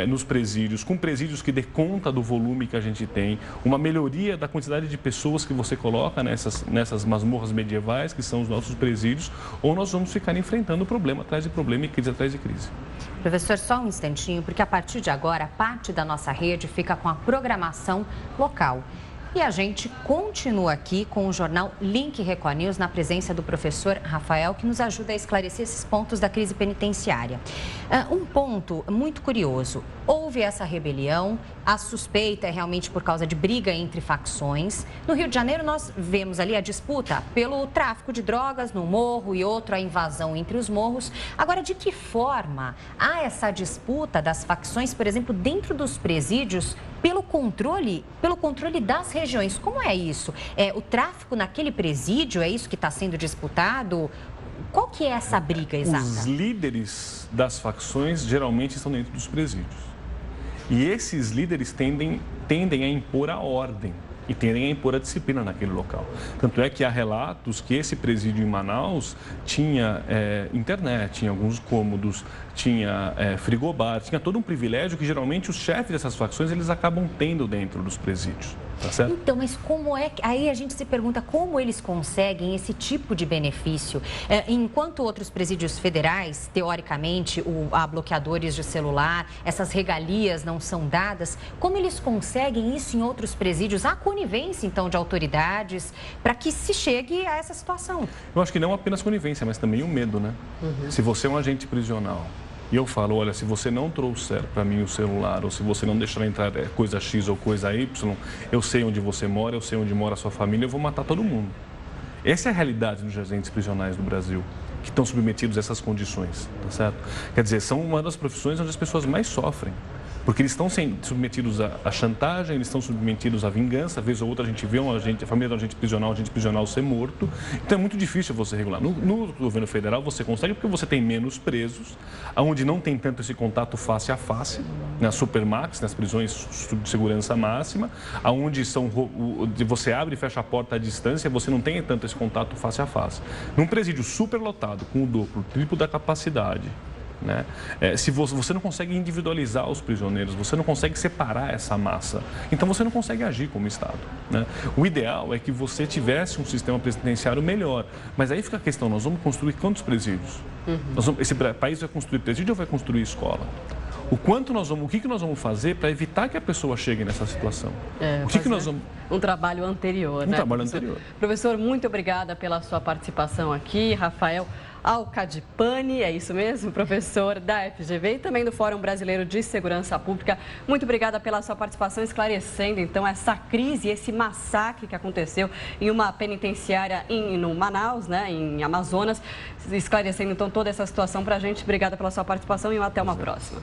nos presídios, com presídios que dê conta do volume que a gente tem, uma melhoria da quantidade de pessoas que você coloca nessas masmorras medievais, que são os nossos presídios, ou nós vamos ficar enfrentando problema atrás de problema e crise atrás de crise. Professor, só um instantinho, porque a partir de agora, parte da nossa rede fica com a programação local. E a gente continua aqui com o jornal Link Record News, na presença do professor Rafael, que nos ajuda a esclarecer esses pontos da crise penitenciária. Um ponto muito curioso, houve essa rebelião, a suspeita é realmente por causa de briga entre facções. No Rio de Janeiro, nós vemos ali a disputa pelo tráfico de drogas no morro e outro a invasão entre os morros. Agora, de que forma há essa disputa das facções, por exemplo, dentro dos presídios, pelo controle das regiões? Como é isso? O tráfico naquele presídio, é isso que está sendo disputado? Qual que é essa briga exata? Os líderes das facções geralmente estão dentro dos presídios. E esses líderes tendem a impor a ordem e tendem a impor a disciplina naquele local. Tanto é que há relatos que esse presídio em Manaus tinha internet, tinha alguns cômodos, tinha frigobar, tinha todo um privilégio que geralmente os chefes dessas facções eles acabam tendo dentro dos presídios. Tá certo? Então, mas como é que... Aí a gente se pergunta como eles conseguem esse tipo de benefício. Enquanto outros presídios federais, teoricamente, há bloqueadores de celular, essas regalias não são dadas, como eles conseguem isso em outros presídios? Há conivência, então, de autoridades para que se chegue a essa situação? Eu acho que não apenas conivência, mas também o medo, né? Se você é um agente prisional e eu falo, olha, se você não trouxer para mim o celular, ou se você não deixar entrar coisa X ou coisa Y, eu sei onde você mora, eu sei onde mora a sua família, eu vou matar todo mundo. Essa é a realidade dos agentes prisionais do Brasil, que estão submetidos a essas condições, tá certo? Quer dizer, são uma das profissões onde as pessoas mais sofrem. Porque eles estão submetidos à chantagem, eles estão submetidos à vingança. Vez ou outra a gente vê a família do agente prisional ser morto. Então é muito difícil você regular. No governo federal você consegue porque você tem menos presos, onde não tem tanto esse contato face a face, nas supermax, nas prisões de segurança máxima, onde você abre e fecha a porta à distância, você não tem tanto esse contato face a face. Num presídio superlotado, com o duplo, triplo da capacidade, né? Se você não consegue individualizar os prisioneiros, você não consegue separar essa massa, então você não consegue agir como Estado, né? O ideal é que você tivesse um sistema penitenciário melhor, mas aí fica a questão, nós vamos construir quantos presídios? Esse país vai construir presídio ou vai construir escola? O que nós vamos fazer para evitar que a pessoa chegue nessa situação? Um trabalho anterior, né? Trabalho anterior. Professor, muito obrigada pela sua participação aqui. Rafael Alcadipani, é isso mesmo, professor da FGV e também do Fórum Brasileiro de Segurança Pública. Muito obrigada pela sua participação, esclarecendo então essa crise, esse massacre que aconteceu em uma penitenciária no Manaus, né, em Amazonas, esclarecendo então toda essa situação para a gente. Obrigada pela sua participação e até uma próxima.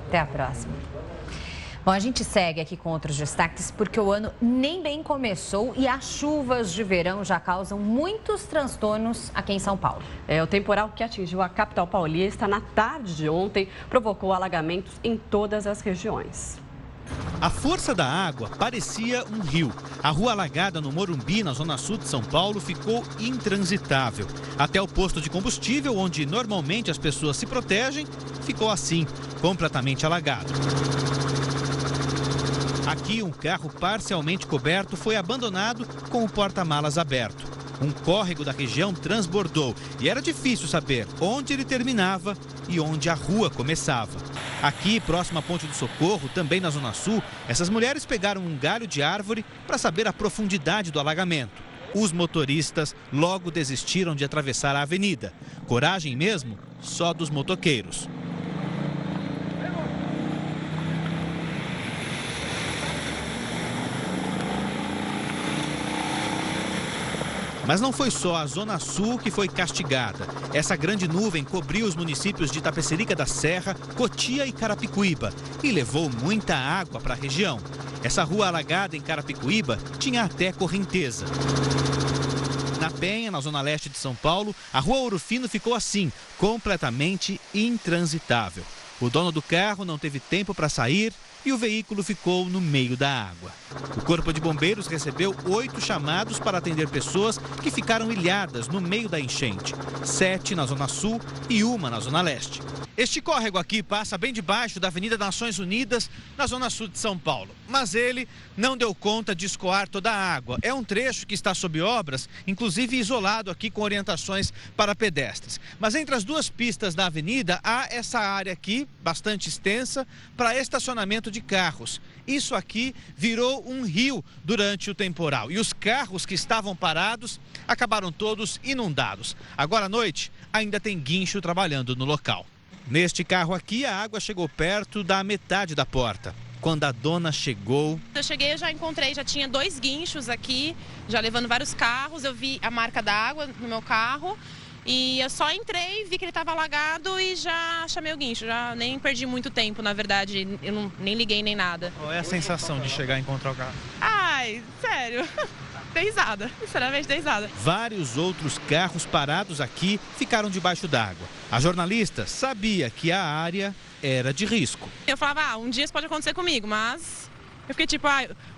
Até a próxima. Bom, a gente segue aqui com outros destaques porque o ano nem bem começou e as chuvas de verão já causam muitos transtornos aqui em São Paulo. O temporal que atingiu a capital paulista na tarde de ontem provocou alagamentos em todas as regiões. A força da água parecia um rio. A rua alagada no Morumbi, na zona sul de São Paulo, ficou intransitável. Até o posto de combustível, onde normalmente as pessoas se protegem, ficou assim, completamente alagado. Aqui, um carro parcialmente coberto foi abandonado com o porta-malas aberto. Um córrego da região transbordou e era difícil saber onde ele terminava e onde a rua começava. Aqui, próximo à Ponte do Socorro, também na Zona Sul, essas mulheres pegaram um galho de árvore para saber a profundidade do alagamento. Os motoristas logo desistiram de atravessar a avenida. Coragem mesmo, só dos motoqueiros. Mas não foi só a Zona Sul que foi castigada. Essa grande nuvem cobriu os municípios de Itapecerica da Serra, Cotia e Carapicuíba e levou muita água para a região. Essa rua alagada em Carapicuíba tinha até correnteza. Na Penha, na zona leste de São Paulo, a rua Ouro Fino ficou assim, completamente intransitável. O dono do carro não teve tempo para sair e o veículo ficou no meio da água. O Corpo de Bombeiros recebeu 8 chamados para atender pessoas que ficaram ilhadas no meio da enchente. 7 na Zona Sul e 1 na Zona Leste. Este córrego aqui passa bem debaixo da Avenida Nações Unidas, na Zona Sul de São Paulo. Mas ele não deu conta de escoar toda a água. É um trecho que está sob obras, inclusive isolado aqui com orientações para pedestres. Mas entre as duas pistas da avenida há essa área aqui, bastante extensa, para estacionamento de carros. Isso aqui virou um rio durante o temporal. E os carros que estavam parados acabaram todos inundados. Agora à noite ainda tem guincho trabalhando no local. Neste carro aqui, a água chegou perto da metade da porta. Quando a dona chegou... Eu cheguei, eu já encontrei, já tinha 2 guinchos aqui, já levando vários carros. Eu vi a marca da água no meu carro e eu só entrei, vi que ele estava alagado e já chamei o guincho. Já nem perdi muito tempo, na verdade, eu nem liguei nem nada. Qual é a sensação de chegar e encontrar o carro? Ai, sério... Dei risada, sinceramente dei risada. Vários outros carros parados aqui ficaram debaixo d'água. A jornalista sabia que a área era de risco. Eu falava, um dia isso pode acontecer comigo, mas eu fiquei tipo,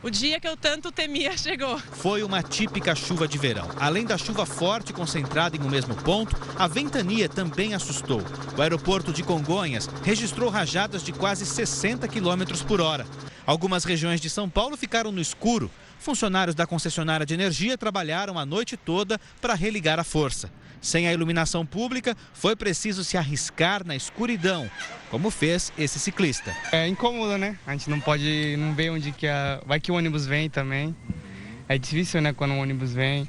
o dia que eu tanto temia chegou. Foi uma típica chuva de verão. Além da chuva forte concentrada em um mesmo ponto, a ventania também assustou. O aeroporto de Congonhas registrou rajadas de quase 60 km por hora. Algumas regiões de São Paulo ficaram no escuro. Funcionários da concessionária de energia trabalharam a noite toda para religar a força. Sem a iluminação pública, foi preciso se arriscar na escuridão, como fez esse ciclista. É incômodo, né? A gente não ver onde que vai que o ônibus vem também. É difícil, né, quando o ônibus vem.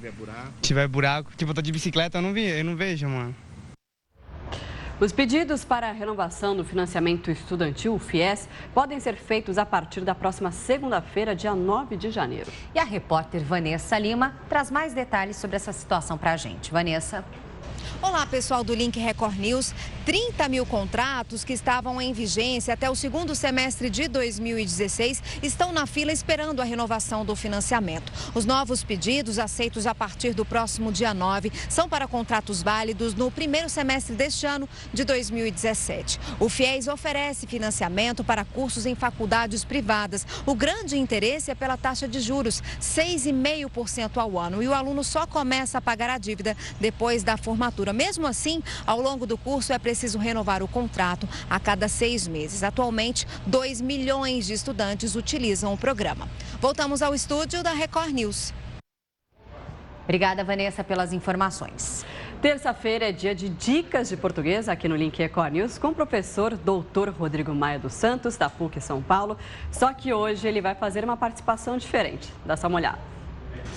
Tiver buraco. Tipo, eu tô de bicicleta, eu não vejo, mano. Os pedidos para a renovação do financiamento estudantil, o FIES, podem ser feitos a partir da próxima segunda-feira, dia 9 de janeiro. E a repórter Vanessa Lima traz mais detalhes sobre essa situação para a gente. Vanessa. Olá, pessoal do Link Record News. 30 mil contratos que estavam em vigência até o segundo semestre de 2016 estão na fila esperando a renovação do financiamento. Os novos pedidos, aceitos a partir do próximo dia 9, são para contratos válidos no primeiro semestre deste ano de 2017. O FIES oferece financiamento para cursos em faculdades privadas. O grande interesse é pela taxa de juros, 6,5% ao ano. E o aluno só começa a pagar a dívida depois da formatura. Mesmo assim, ao longo do curso é preciso renovar o contrato a cada 6 meses. Atualmente, 2 milhões de estudantes utilizam o programa. Voltamos ao estúdio da Record News. Obrigada, Vanessa, pelas informações. Terça-feira é dia de dicas de português aqui no Link Record News com o professor Dr. Rodrigo Maia dos Santos, da PUC São Paulo. Só que hoje ele vai fazer uma participação diferente. Dá só uma olhada.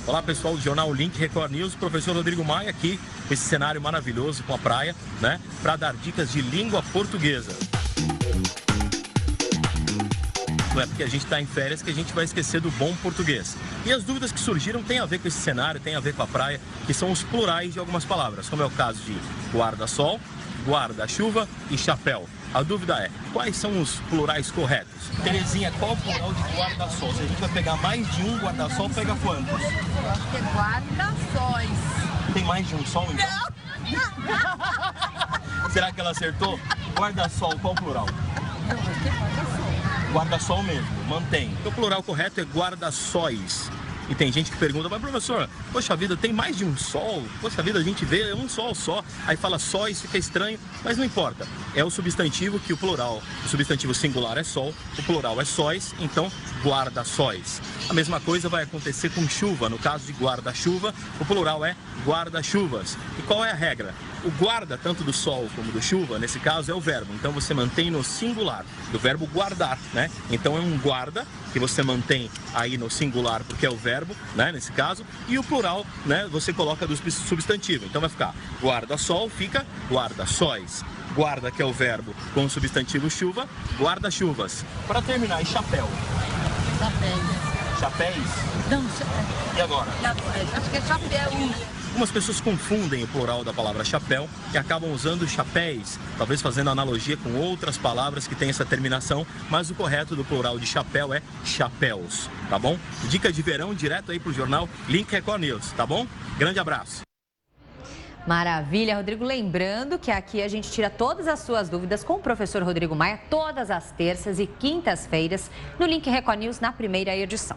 Olá pessoal do Jornal Link Record News, professor Rodrigo Maia aqui, com esse cenário maravilhoso com a praia, né, para dar dicas de língua portuguesa. Não é porque a gente está em férias que a gente vai esquecer do bom português. E as dúvidas que surgiram têm a ver com esse cenário, têm a ver com a praia, que são os plurais de algumas palavras, como é o caso de guarda-sol, guarda-chuva e chapéu. A dúvida é, quais são os plurais corretos? Terezinha, qual o plural de guarda-sol? Se a gente vai pegar mais de um guarda-sol, pega quantos? Eu acho que é guarda-sóis. Tem mais de um sol, então? Não! Será que ela acertou? Guarda-sol, qual o plural? Eu acho que é guarda-sol. Guarda-sol mesmo, mantém. O plural correto é guarda-sóis. E tem gente que pergunta, mas professor, poxa vida, tem mais de um sol? Poxa vida, a gente vê um sol só. Aí fala sóis, fica estranho, mas não importa. É o substantivo que o plural, o substantivo singular é sol, o plural é sóis, então guarda-sóis. A mesma coisa vai acontecer com chuva. No caso de guarda-chuva, o plural é guarda-chuvas. E qual é a regra? O guarda, tanto do sol como do chuva, nesse caso é o verbo. Então você mantém no singular, do verbo guardar, né? Então é um guarda, que você mantém aí no singular, porque é o verbo, né? Nesse caso. E o plural, né? Você coloca do substantivo. Então vai ficar guarda-sol, fica guarda-sóis. Guarda, que é o verbo, com o substantivo chuva, guarda-chuvas. Para terminar, e chapéu? Chapéus. Chapéus? Não, chapéu. E agora? Acho que é chapéu. Algumas pessoas confundem o plural da palavra chapéu e acabam usando chapéus, talvez fazendo analogia com outras palavras que têm essa terminação, mas o correto do plural de chapéu é chapéus, tá bom? Dica de verão direto aí pro jornal Link Record News, tá bom? Grande abraço. Maravilha, Rodrigo. Lembrando que aqui a gente tira todas as suas dúvidas com o professor Rodrigo Maia todas as terças e quintas-feiras no Link Record News na primeira edição.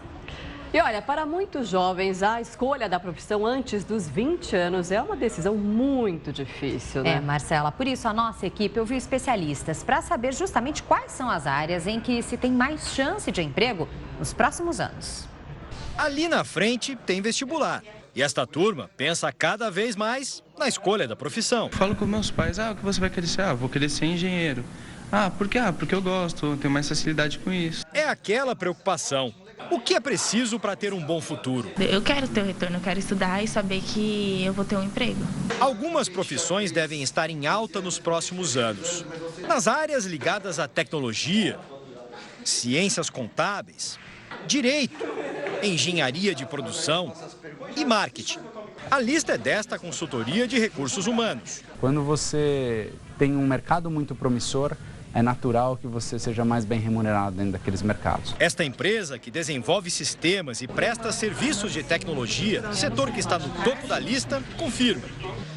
E olha, para muitos jovens, a escolha da profissão antes dos 20 anos é uma decisão muito difícil, né? Marcela, por isso a nossa equipe ouviu especialistas para saber justamente quais são as áreas em que se tem mais chance de emprego nos próximos anos. Ali na frente tem vestibular. E esta turma pensa cada vez mais na escolha da profissão. Falo com meus pais, o que você vai querer ser? Vou querer ser engenheiro. Por quê? Porque eu gosto, tenho mais facilidade com isso. É aquela preocupação. O que é preciso para ter um bom futuro? Eu quero ter um retorno, eu quero estudar e saber que eu vou ter um emprego. Algumas profissões devem estar em alta nos próximos anos. Nas áreas ligadas à tecnologia, ciências contábeis, direito, engenharia de produção e marketing. A lista é desta consultoria de recursos humanos. Quando você tem um mercado muito promissor, é natural que você seja mais bem remunerado dentro daqueles mercados. Esta empresa, que desenvolve sistemas e presta serviços de tecnologia, setor que está no topo da lista, confirma.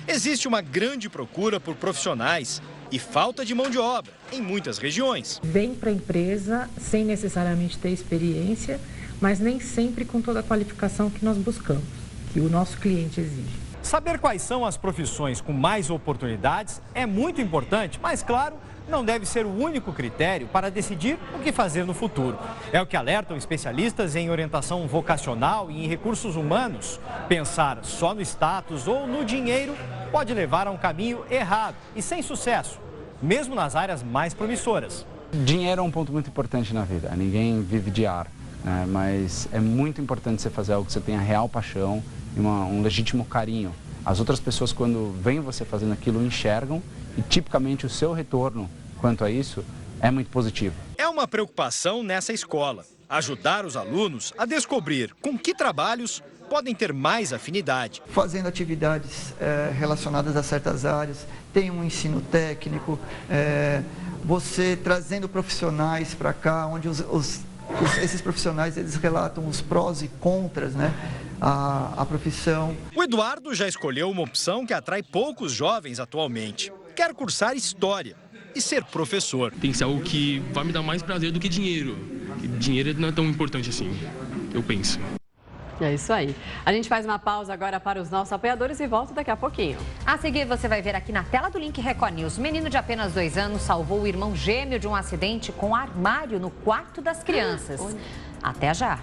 Existe uma grande procura por profissionais e falta de mão de obra em muitas regiões. Vem para a empresa sem necessariamente ter experiência, mas nem sempre com toda a qualificação que nós buscamos, que o nosso cliente exige. Saber quais são as profissões com mais oportunidades é muito importante, mas claro, não deve ser o único critério para decidir o que fazer no futuro. É o que alertam especialistas em orientação vocacional e em recursos humanos. Pensar só no status ou no dinheiro pode levar a um caminho errado e sem sucesso, mesmo nas áreas mais promissoras. Dinheiro é um ponto muito importante na vida. Ninguém vive de ar, né? Mas é muito importante você fazer algo que você tenha real paixão e um legítimo carinho. As outras pessoas, quando veem você fazendo aquilo, enxergam e tipicamente o seu retorno quanto a isso é muito positivo. É uma preocupação nessa escola, ajudar os alunos a descobrir com que trabalhos podem ter mais afinidade. Fazendo atividades relacionadas a certas áreas, tem um ensino técnico, você trazendo profissionais para cá, onde esses profissionais eles relatam os prós e contras, né? A profissão. O Eduardo já escolheu uma opção que atrai poucos jovens atualmente. Quer cursar História e ser professor. Tem que ser algo que vai me dar mais prazer do que dinheiro. Dinheiro não é tão importante assim, eu penso. É isso aí. A gente faz uma pausa agora para os nossos apoiadores e volta daqui a pouquinho. A seguir, você vai ver aqui na tela do Link Record News. Um menino de apenas 2 anos salvou o irmão gêmeo de um acidente com armário no quarto das crianças. Até já.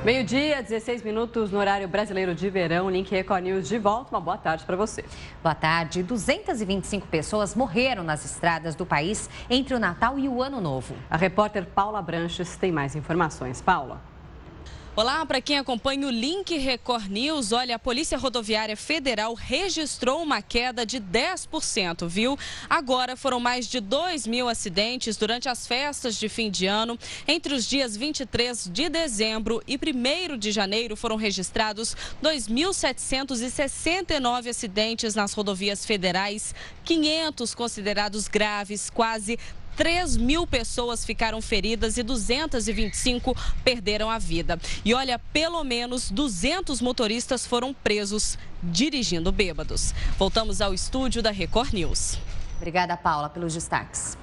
Meio-dia, 16 minutos no horário brasileiro de verão. Link Record News de volta. Uma boa tarde para você. Boa tarde. 225 pessoas morreram nas estradas do país entre o Natal e o Ano Novo. A repórter Paula Branches tem mais informações. Paula. Olá, para quem acompanha o Link Record News, olha, a Polícia Rodoviária Federal registrou uma queda de 10%, viu? Agora foram mais de 2.000 acidentes durante as festas de fim de ano. Entre os dias 23 de dezembro e 1º de janeiro foram registrados 2.769 acidentes nas rodovias federais, 500 considerados graves, quase 3.000 pessoas ficaram feridas e 225 perderam a vida. E olha, pelo menos 200 motoristas foram presos dirigindo bêbados. Voltamos ao estúdio da Record News. Obrigada, Paula, pelos destaques.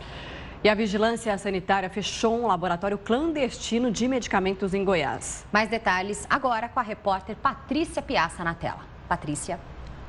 E a Vigilância Sanitária fechou um laboratório clandestino de medicamentos em Goiás. Mais detalhes agora com a repórter Patrícia Piazza na tela. Patrícia.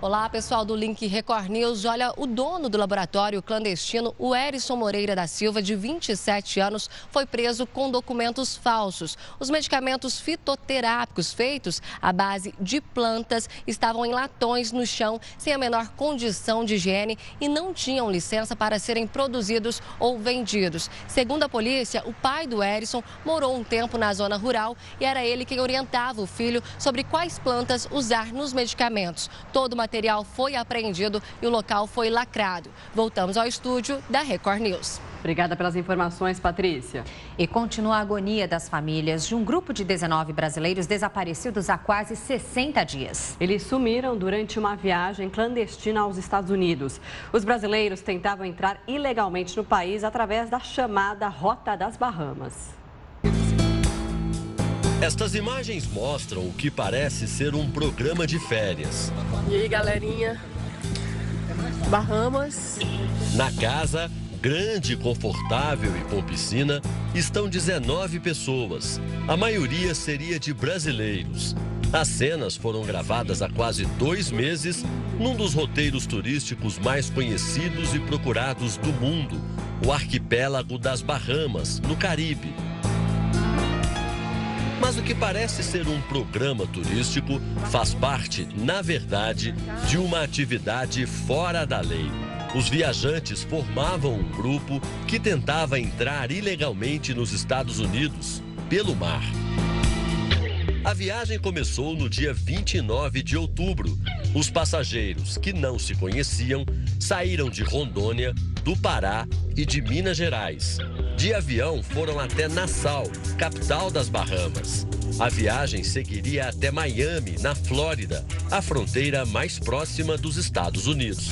Olá, pessoal do Link Record News. Olha, o dono do laboratório clandestino, o Erison Moreira da Silva, de 27 anos, foi preso com documentos falsos. Os medicamentos fitoterápicos feitos à base de plantas estavam em latões no chão, sem a menor condição de higiene e não tinham licença para serem produzidos ou vendidos. Segundo a polícia, o pai do Erison morou um tempo na zona rural e era ele quem orientava o filho sobre quais plantas usar nos medicamentos. Todo o material foi apreendido e o local foi lacrado. Voltamos ao estúdio da Record News. Obrigada pelas informações, Patrícia. E continua a agonia das famílias de um grupo de 19 brasileiros desaparecidos há quase 60 dias. Eles sumiram durante uma viagem clandestina aos Estados Unidos. Os brasileiros tentavam entrar ilegalmente no país através da chamada Rota das Bahamas. Estas imagens mostram o que parece ser um programa de férias. E aí, galerinha? Bahamas. Na casa, grande, confortável e com piscina, estão 19 pessoas. A maioria seria de brasileiros. As cenas foram gravadas há quase 2 meses num dos roteiros turísticos mais conhecidos e procurados do mundo, o arquipélago das Bahamas, no Caribe. Mas o que parece ser um programa turístico faz parte, na verdade, de uma atividade fora da lei. Os viajantes formavam um grupo que tentava entrar ilegalmente nos Estados Unidos pelo mar. A viagem começou no dia 29 de outubro. Os passageiros, que não se conheciam, saíram de Rondônia, do Pará e de Minas Gerais. De avião foram até Nassau, capital das Bahamas. A viagem seguiria até Miami, na Flórida, a fronteira mais próxima dos Estados Unidos.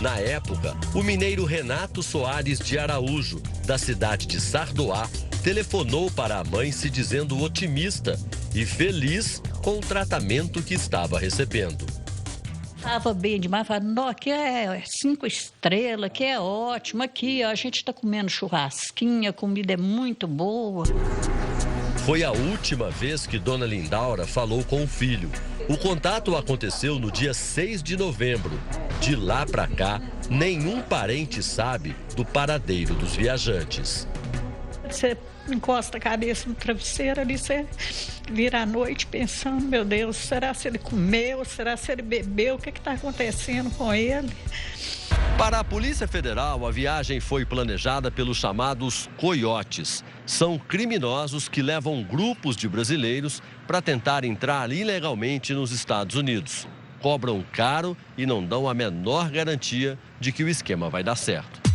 Na época, o mineiro Renato Soares de Araújo, da cidade de Sardoá, telefonou para a mãe se dizendo otimista e feliz com o tratamento que estava recebendo. Estava bem demais, falava, não, aqui é 5 estrelas, aqui é ótimo, aqui ó, a gente está comendo churrasquinho, a comida é muito boa. Foi a última vez que Dona Lindaura falou com o filho. O contato aconteceu no dia 6 de novembro. De lá para cá, nenhum parente sabe do paradeiro dos viajantes. Você encosta a cabeça no travesseiro ali, você vira à noite pensando, meu Deus, será se ele comeu, será se ele bebeu, o que está acontecendo com ele? Para a Polícia Federal, a viagem foi planejada pelos chamados coiotes. São criminosos que levam grupos de brasileiros para tentar entrar ilegalmente nos Estados Unidos. Cobram caro e não dão a menor garantia de que o esquema vai dar certo.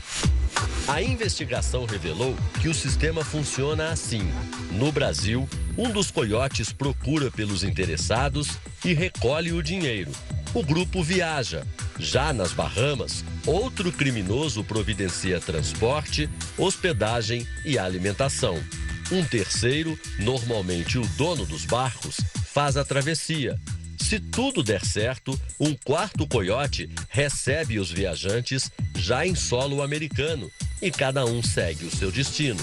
A investigação revelou que o sistema funciona assim. No Brasil, um dos coiotes procura pelos interessados e recolhe o dinheiro. O grupo viaja. Já nas Bahamas, outro criminoso providencia transporte, hospedagem e alimentação. Um terceiro, normalmente o dono dos barcos, faz a travessia. Se tudo der certo, um quarto coiote recebe os viajantes já em solo americano e cada um segue o seu destino.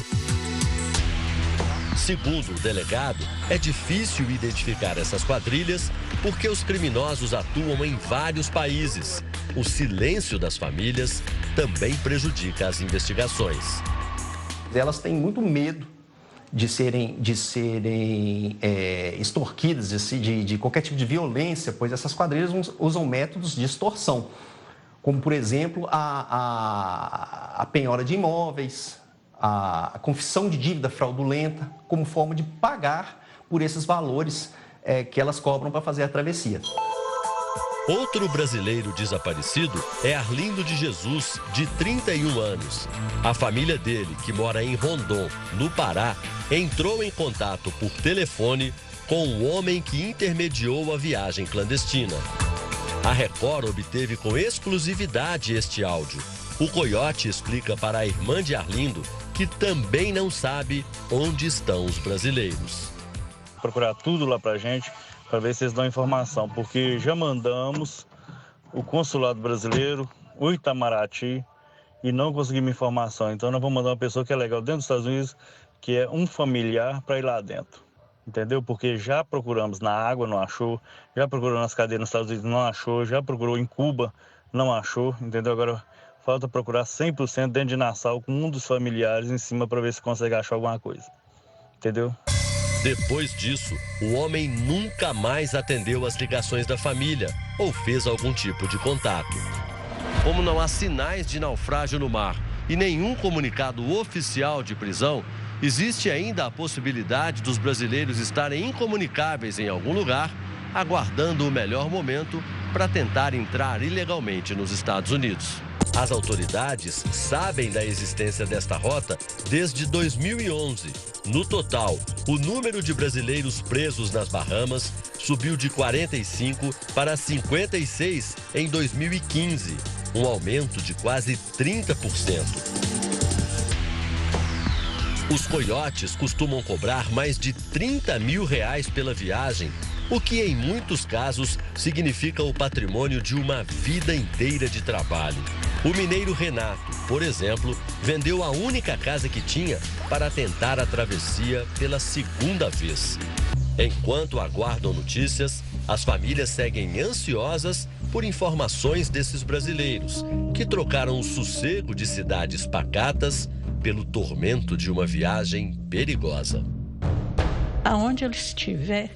Segundo o delegado, é difícil identificar essas quadrilhas porque os criminosos atuam em vários países. O silêncio das famílias também prejudica as investigações. Elas têm muito medo de serem extorquidas, de qualquer tipo de violência, pois essas quadrilhas usam métodos de extorsão, como, por exemplo, a penhora de imóveis, a confissão de dívida fraudulenta, como forma de pagar por esses valores que elas cobram para fazer a travessia. Outro brasileiro desaparecido é Arlindo de Jesus, de 31 anos. A família dele, que mora em Rondon, no Pará, entrou em contato por telefone com o homem que intermediou a viagem clandestina. A Record obteve com exclusividade este áudio. O coiote explica para a irmã de Arlindo que também não sabe onde estão os brasileiros. Procurar tudo lá pra gente, para ver se eles dão informação, porque já mandamos o consulado brasileiro, o Itamaraty, e não conseguimos informação. Então nós vamos mandar uma pessoa que é legal dentro dos Estados Unidos, que é um familiar, para ir lá dentro. Entendeu? Porque já procuramos na água, não achou, já procurou nas cadeias nos Estados Unidos, não achou, já procurou em Cuba, não achou, entendeu? Agora falta procurar 100% dentro de Nassau com um dos familiares em cima para ver se consegue achar alguma coisa. Entendeu? Depois disso, o homem nunca mais atendeu as ligações da família ou fez algum tipo de contato. Como não há sinais de naufrágio no mar e nenhum comunicado oficial de prisão, existe ainda a possibilidade dos brasileiros estarem incomunicáveis em algum lugar, aguardando o melhor momento para tentar entrar ilegalmente nos Estados Unidos. As autoridades sabem da existência desta rota desde 2011. No total, o número de brasileiros presos nas Bahamas subiu de 45 para 56 em 2015, um aumento de quase 30%. Os coiotes costumam cobrar mais de R$30 mil pela viagem, o que em muitos casos significa o patrimônio de uma vida inteira de trabalho. O mineiro Renato, por exemplo, vendeu a única casa que tinha para tentar a travessia pela segunda vez. Enquanto aguardam notícias, as famílias seguem ansiosas por informações desses brasileiros, que trocaram o sossego de cidades pacatas pelo tormento de uma viagem perigosa. Aonde ele estiver,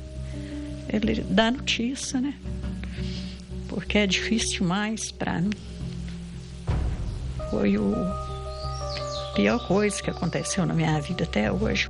ele dá notícia, né? Porque é difícil demais para mim. Foi a pior coisa que aconteceu na minha vida até hoje.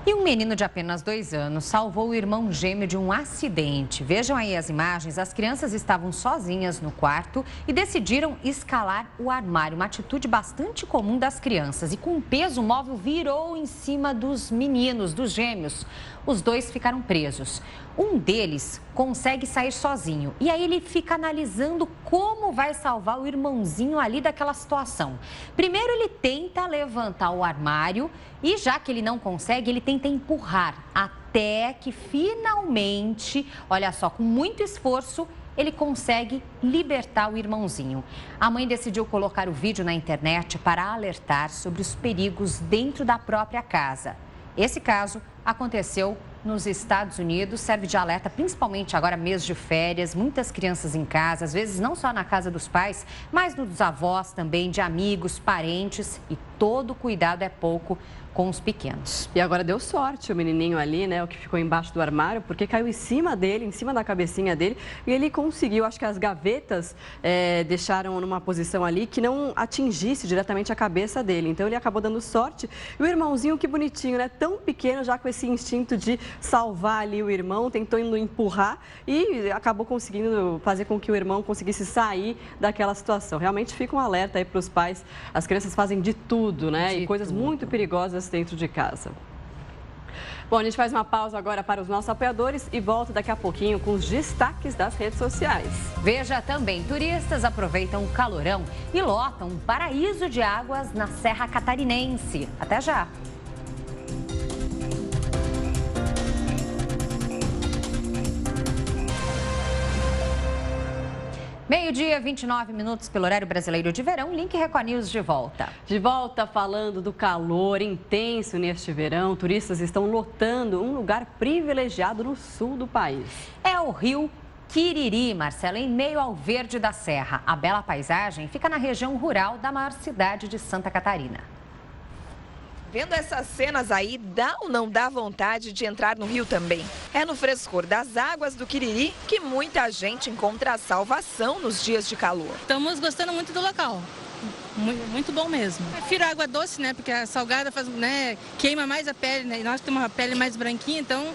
E um menino de apenas 2 anos salvou o irmão gêmeo de um acidente. Vejam aí as imagens. As crianças estavam sozinhas no quarto e decidiram escalar o armário. Uma atitude bastante comum das crianças. E com o peso, o móvel virou em cima dos meninos, dos gêmeos. Os dois ficaram presos. Um deles consegue sair sozinho. E aí ele fica analisando como vai salvar o irmãozinho ali daquela situação. Primeiro ele tenta levantar o armário e já que ele não consegue, ele tenta empurrar até que finalmente, olha só, com muito esforço, ele consegue libertar o irmãozinho. A mãe decidiu colocar o vídeo na internet para alertar sobre os perigos dentro da própria casa. Esse caso aconteceu nos Estados Unidos, serve de alerta, principalmente agora, mês de férias, muitas crianças em casa, às vezes não só na casa dos pais, mas dos avós também, de amigos, parentes, e todo cuidado é pouco com os pequenos. E agora deu sorte o menininho ali, né, o que ficou embaixo do armário, porque caiu em cima dele, em cima da cabecinha dele, e ele conseguiu, acho que as gavetas deixaram numa posição ali que não atingisse diretamente a cabeça dele, então ele acabou dando sorte. E o irmãozinho, que bonitinho, né, tão pequeno, já com esse instinto de salvar ali o irmão, tentou empurrar e acabou conseguindo fazer com que o irmão conseguisse sair daquela situação. Realmente fica um alerta aí para os pais, as crianças fazem de tudo, né, e coisas muito perigosas dentro de casa. Bom, a gente faz uma pausa agora para os nossos apoiadores e volta daqui a pouquinho com os destaques das redes sociais. Veja também, turistas aproveitam o calorão e lotam um paraíso de águas na Serra Catarinense. Até já! Meio-dia, 29 minutos pelo horário brasileiro de verão. Link Record News de volta. De volta falando do calor intenso neste verão. Turistas estão lotando um lugar privilegiado no sul do país. É o rio Quiriri, Marcelo, em meio ao verde da serra. A bela paisagem fica na região rural da maior cidade de Santa Catarina. Vendo essas cenas aí, dá ou não dá vontade de entrar no rio também? É no frescor das águas do Quiriri que muita gente encontra a salvação nos dias de calor. Estamos gostando muito do local. Muito bom mesmo. Prefiro a água doce, né? Porque a salgada faz, né, queima mais a pele, né? E nós temos uma pele mais branquinha, então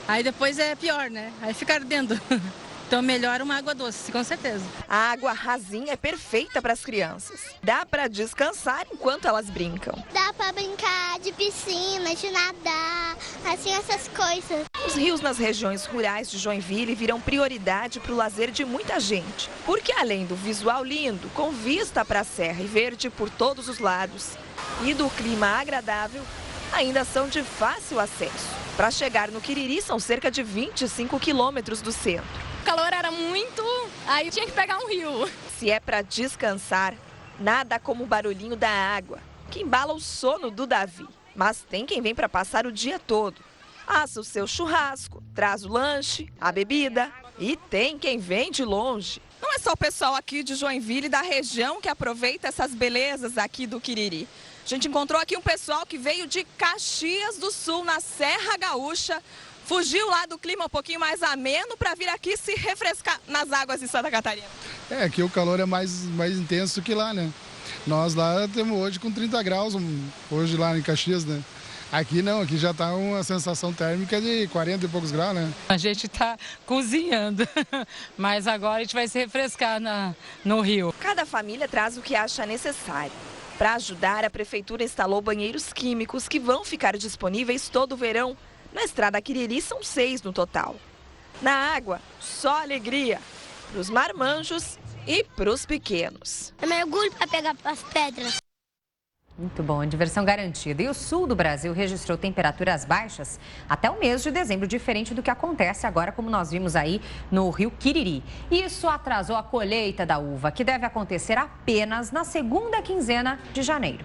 aí depois é pior, né? Aí fica ardendo. Então melhor uma água doce, com certeza. A água rasinha é perfeita para as crianças. Dá para descansar enquanto elas brincam. Dá para brincar de piscina, de nadar, assim, essas coisas. Os rios nas regiões rurais de Joinville viram prioridade para o lazer de muita gente. Porque além do visual lindo, com vista para a serra e verde por todos os lados, e do clima agradável, ainda são de fácil acesso. Para chegar no Quiriri são cerca de 25 quilômetros do centro. O calor era muito, aí tinha que pegar um rio. Se é para descansar, nada como o barulhinho da água, que embala o sono do Davi. Mas tem quem vem para passar o dia todo. Assa o seu churrasco, traz o lanche, a bebida e tem quem vem de longe. Não é só o pessoal aqui de Joinville e da região que aproveita essas belezas aqui do Quiriri. A gente encontrou aqui um pessoal que veio de Caxias do Sul, na Serra Gaúcha, fugiu lá do clima um pouquinho mais ameno para vir aqui se refrescar nas águas de Santa Catarina. Aqui o calor é mais intenso que lá, né? Nós lá temos hoje com 30 graus, hoje lá em Caxias, né? Aqui não, aqui já está uma sensação térmica de 40 e poucos graus, né? A gente está cozinhando, mas agora a gente vai se refrescar no rio. Cada família traz o que acha necessário. Para ajudar, a prefeitura instalou banheiros químicos que vão ficar disponíveis todo o verão. Na estrada Quiriri são 6 no total. Na água, só alegria para os marmanjos e para os pequenos. Eu mergulho para pegar as pedras. Muito bom, diversão garantida. E o sul do Brasil registrou temperaturas baixas até o mês de dezembro, diferente do que acontece agora, como nós vimos aí no Rio Quiriri. Isso atrasou a colheita da uva, que deve acontecer apenas na segunda quinzena de janeiro.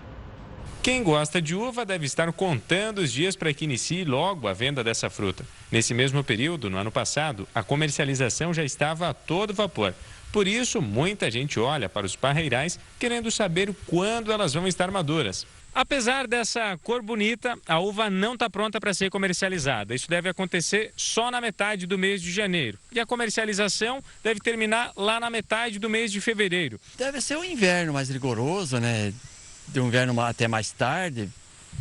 Quem gosta de uva deve estar contando os dias para que inicie logo a venda dessa fruta. Nesse mesmo período, no ano passado, a comercialização já estava a todo vapor. Por isso, muita gente olha para os parreirais querendo saber quando elas vão estar maduras. Apesar dessa cor bonita, a uva não está pronta para ser comercializada. Isso deve acontecer só na metade do mês de janeiro. E a comercialização deve terminar lá na metade do mês de fevereiro. Deve ser o inverno mais rigoroso, né? De um inverno até mais tarde,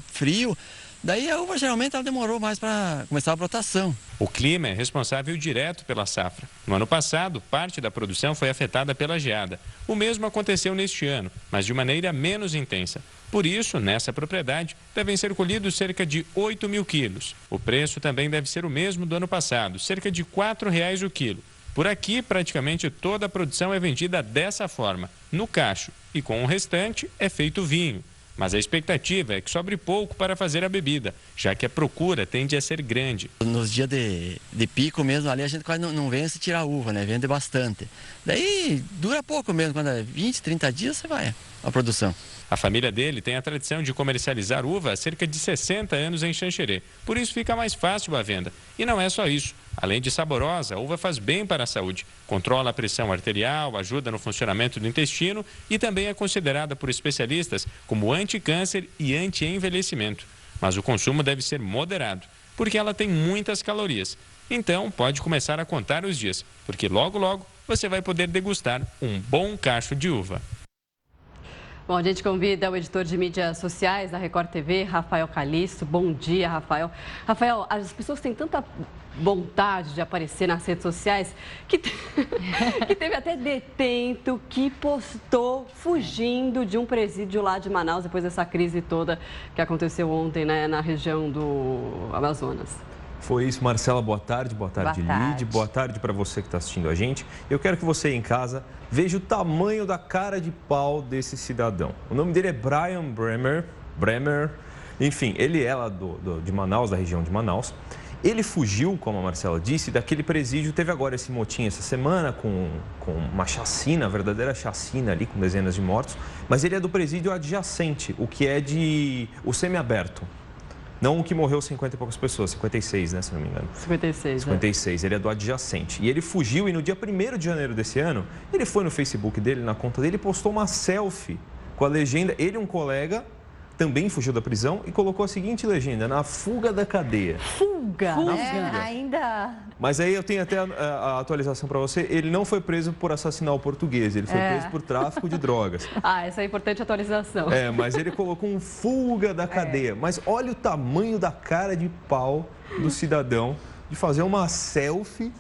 frio. Daí a uva geralmente ela demorou mais para começar a brotação. O clima é responsável direto pela safra. No ano passado, parte da produção foi afetada pela geada. O mesmo aconteceu neste ano, mas de maneira menos intensa. Por isso, nessa propriedade, devem ser colhidos cerca de 8 mil quilos. O preço também deve ser o mesmo do ano passado, cerca de R$ 4,00 o quilo. Por aqui, praticamente toda a produção é vendida dessa forma, no cacho, e com o restante é feito vinho. Mas a expectativa é que sobre pouco para fazer a bebida, já que a procura tende a ser grande. Nos dias de pico mesmo, ali a gente quase não vence tirar uva, né? Vende bastante. Daí dura pouco mesmo, quando é 20, 30 dias você vai a produção. A família dele tem a tradição de comercializar uva há cerca de 60 anos em Xanxerê. Por isso fica mais fácil a venda. E não é só isso. Além de saborosa, a uva faz bem para a saúde. Controla a pressão arterial, ajuda no funcionamento do intestino e também é considerada por especialistas como anti-câncer e anti-envelhecimento. Mas o consumo deve ser moderado, porque ela tem muitas calorias. Então, pode começar a contar os dias, porque logo, logo você vai poder degustar um bom cacho de uva. Bom, a gente convida o editor de mídias sociais da Record TV, Rafael Calisto. Bom dia, Rafael. Rafael, as pessoas têm tanta vontade de aparecer nas redes sociais que teve até detento que postou fugindo de um presídio lá de Manaus depois dessa crise toda que aconteceu ontem, né, na região do Amazonas. Foi isso, Marcela. Boa tarde, Lide. Boa tarde para você que está assistindo a gente. Eu quero que você aí em casa veja o tamanho da cara de pau desse cidadão. O nome dele é Brian Bremer. Enfim, ele é lá de Manaus, da região de Manaus. Ele fugiu, como a Marcela disse, daquele presídio. Teve agora esse motim essa semana com uma chacina, verdadeira chacina ali, com dezenas de mortos. Mas ele é do presídio adjacente, o que é o semiaberto. Não o que morreu 50 e poucas pessoas, 56, né, se não me engano. 56, ele é do adjacente. E ele fugiu e no dia 1º de janeiro desse ano, ele foi no Facebook dele, na conta dele, e postou uma selfie com a legenda, ele e um colega também fugiu da prisão e colocou a seguinte legenda: na fuga da cadeia. Fuga? Ainda... Mas aí eu tenho até a atualização para você, ele não foi preso por assassinar o português, ele foi preso por tráfico de drogas. Essa é a importante atualização. Mas ele colocou um fuga da cadeia. Mas olha o tamanho da cara de pau do cidadão de fazer uma selfie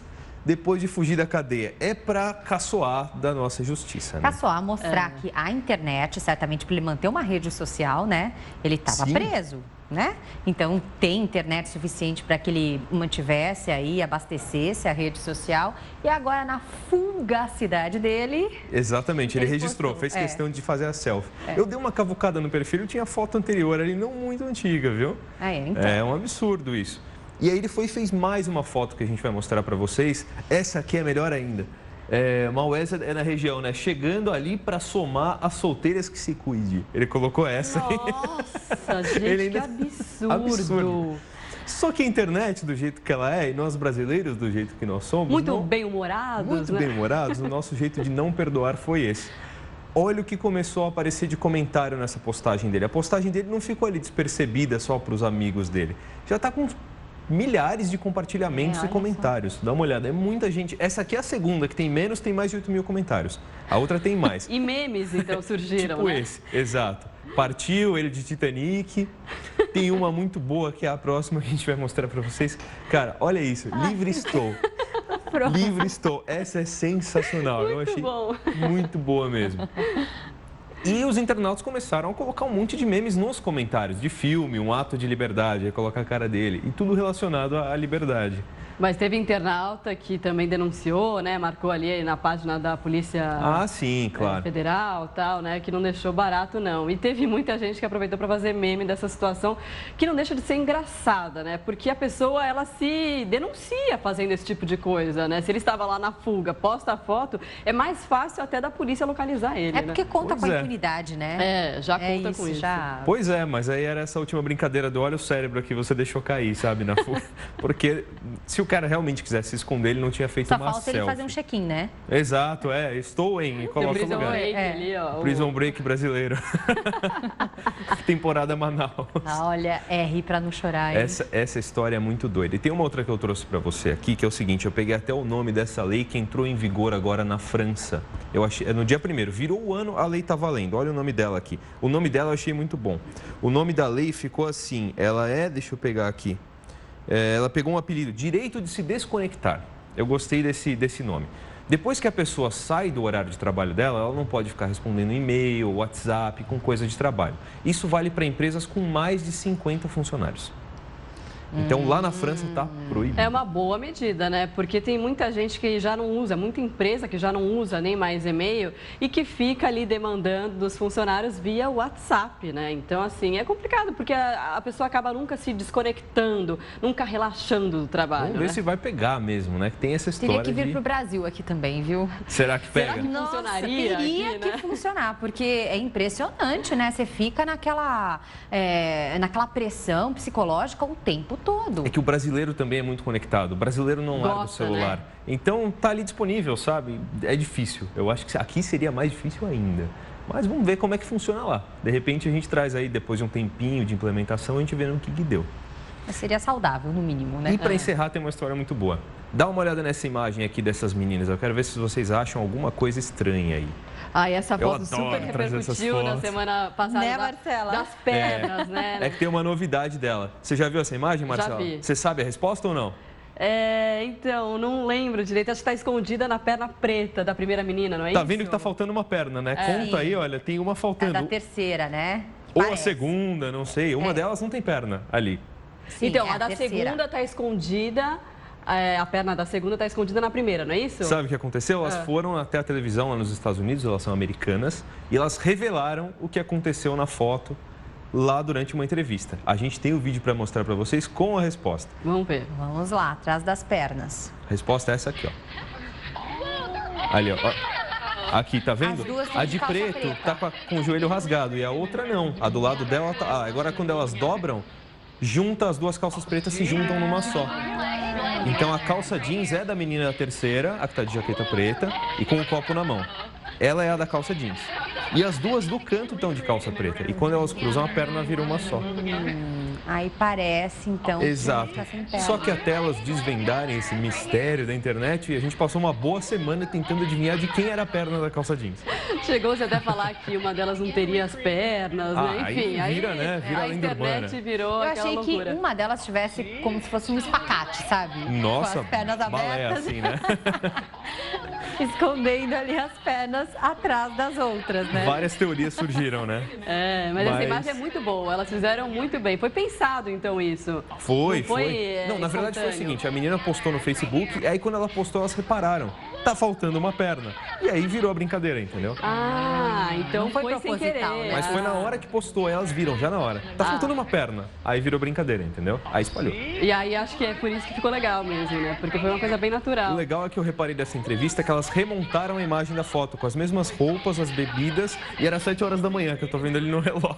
depois de fugir da cadeia. É para caçoar da nossa justiça, né? Caçoar, mostrar que a internet, certamente para ele manter uma rede social, né? Ele estava preso, né? Então, tem internet suficiente para que ele mantivesse aí, abastecesse a rede social. E agora, na fugacidade dele... Exatamente, ele registrou, fez questão de fazer a selfie. Eu dei uma cavucada no perfil e tinha foto anterior ali, não muito antiga, viu? Então. É um absurdo isso. E aí ele foi e fez mais uma foto que a gente vai mostrar para vocês. Essa aqui é melhor ainda. Maués é na região, né? Chegando ali para somar as solteiras que se cuide. Ele colocou essa. Nossa, gente, que absurdo. Só que a internet, do jeito que ela é, e nós brasileiros, do jeito que nós somos... Muito bem-humorados, Muito bem-humorados, o nosso jeito de não perdoar foi esse. Olha o que começou a aparecer de comentário nessa postagem dele. A postagem dele não ficou ali despercebida só para os amigos dele. Já está com milhares de compartilhamentos e comentários. Dá uma olhada, é muita gente. Essa aqui é a segunda, que tem menos, tem mais de 8 mil comentários. A outra tem mais. E memes, então, surgiram, tipo né? Esse, exato. Partiu, ele de Titanic. Tem uma muito boa, que é a próxima, que a gente vai mostrar para vocês. Cara, olha isso, livre estou. Livre estou. Essa é sensacional. Eu achei muito boa mesmo. E os internautas começaram a colocar um monte de memes nos comentários, de filme, um ato de liberdade, aí coloca a cara dele, e tudo relacionado à liberdade. Mas teve internauta que também denunciou, né? Marcou ali na página da Polícia sim, claro. Federal, tal, né? Que não deixou barato, não. E teve muita gente que aproveitou para fazer meme dessa situação, que não deixa de ser engraçada, né? Porque a pessoa, ela se denuncia fazendo esse tipo de coisa, né? Se ele estava lá na fuga, posta a foto, é mais fácil até da polícia localizar ele, porque conta Pois com a é. impunidade, né? Já conta com isso. Pois é, mas aí era essa última brincadeira do olha o cérebro que você deixou cair, sabe, na fuga. Porque se o cara realmente quisesse se esconder, ele não tinha feito Só uma falta selfie. ele fazer um check-in, né? Exato, estou em e coloca o lugar. Ali, ó, Prison Break brasileiro. Temporada Manaus. Olha, rir pra não chorar, hein? Essa história é muito doida. E tem uma outra que eu trouxe pra você aqui, que é o seguinte, eu peguei até o nome dessa lei que entrou em vigor agora na França. Eu achei, no dia 1º, virou o ano, a lei tá valendo. Olha o nome dela aqui. O nome dela eu achei muito bom. O nome da lei ficou assim, deixa eu pegar aqui. Ela pegou um apelido, direito de se desconectar. Eu gostei desse nome. Depois que a pessoa sai do horário de trabalho dela, ela não pode ficar respondendo e-mail, WhatsApp, com coisa de trabalho. Isso vale para empresas com mais de 50 funcionários. Então, lá na França está proibido. É uma boa medida, né? Porque tem muita gente que já não usa, muita empresa que já não usa nem mais e-mail e que fica ali demandando dos funcionários via WhatsApp, né? Então, assim, é complicado, porque a pessoa acaba nunca se desconectando, nunca relaxando do trabalho. Vamos ver se vai pegar mesmo, né? Que tem essa história. Teria que vir pro Brasil aqui também, viu? Será que pega? Será que funcionaria? Teria aqui, que né? funcionar, porque é impressionante, né? Você fica naquela pressão psicológica o tempo todo. É que o brasileiro também é muito conectado. O brasileiro não larga o celular. Né? Então, tá ali disponível, sabe? É difícil. Eu acho que aqui seria mais difícil ainda. Mas vamos ver como é que funciona lá. De repente, a gente traz aí, depois de um tempinho de implementação, a gente vê no que deu. Mas seria saudável, no mínimo, né? E para encerrar, tem uma história muito boa. Dá uma olhada nessa imagem aqui dessas meninas. Eu quero ver se vocês acham alguma coisa estranha aí. Essa foto super repercutiu na semana passada, né, Marcela? Das pernas, né? É que tem uma novidade dela. Você já viu essa imagem, Marcela? Já vi. Você sabe a resposta ou não? Então, não lembro direito. Acho que está escondida na perna preta da primeira menina, não é isso? Tá vendo que tá faltando uma perna, né? Conta aí, olha, tem uma faltando. Da terceira, né? Ou a segunda, não sei. Uma delas não tem perna ali. Sim, então, a da segunda está escondida... A perna da segunda está escondida na primeira, não é isso? Sabe o que aconteceu? Elas foram até a televisão lá nos Estados Unidos, elas são americanas, e elas revelaram o que aconteceu na foto lá durante uma entrevista. A gente tem o vídeo para mostrar para vocês com a resposta. Vamos ver. Vamos lá, atrás das pernas. A resposta é essa aqui, ó. Ali, ó. Aqui, tá vendo? A de preto tá com o joelho rasgado e a outra não. A do lado dela tá... agora, quando elas dobram, as duas calças pretas se juntam numa só. Então, a calça jeans é da menina da terceira, a que tá de jaqueta preta, e com o copo na mão. Ela é a da calça jeans. E as duas do canto estão de calça preta. E quando elas cruzam, a perna vira uma só. Aí parece, então, exato. Que sem perna. Só que até elas desvendarem esse mistério da internet, a gente passou uma boa semana tentando adivinhar de quem era a perna da calça jeans. Chegou-se até a falar que uma delas não teria as pernas, né? Enfim, aí vira, né? Vira a internet virou Eu aquela achei loucura. que uma delas tivesse como se fosse um espacate, sabe? Nossa, com as pernas abertas. assim, né? Escondendo ali as pernas atrás das outras, né? Várias teorias surgiram, né? Mas essa imagem é muito boa, elas fizeram muito bem. Foi pensado, então, isso? Foi. Não, na verdade foi o seguinte, a menina postou no Facebook, e aí quando ela postou, elas repararam. Tá faltando uma perna. E aí virou a brincadeira, entendeu? Então foi sem querer. né? Mas foi na hora que postou, elas viram, já na hora. Tá faltando uma perna. Aí virou brincadeira, entendeu? Aí espalhou. E aí acho que é por isso que ficou legal mesmo, né? Porque foi uma coisa bem natural. O legal é que eu reparei dessa entrevista que elas remontaram a imagem da foto com as mesmas roupas, as bebidas, e era 7 horas da manhã, que eu tô vendo ali no relógio.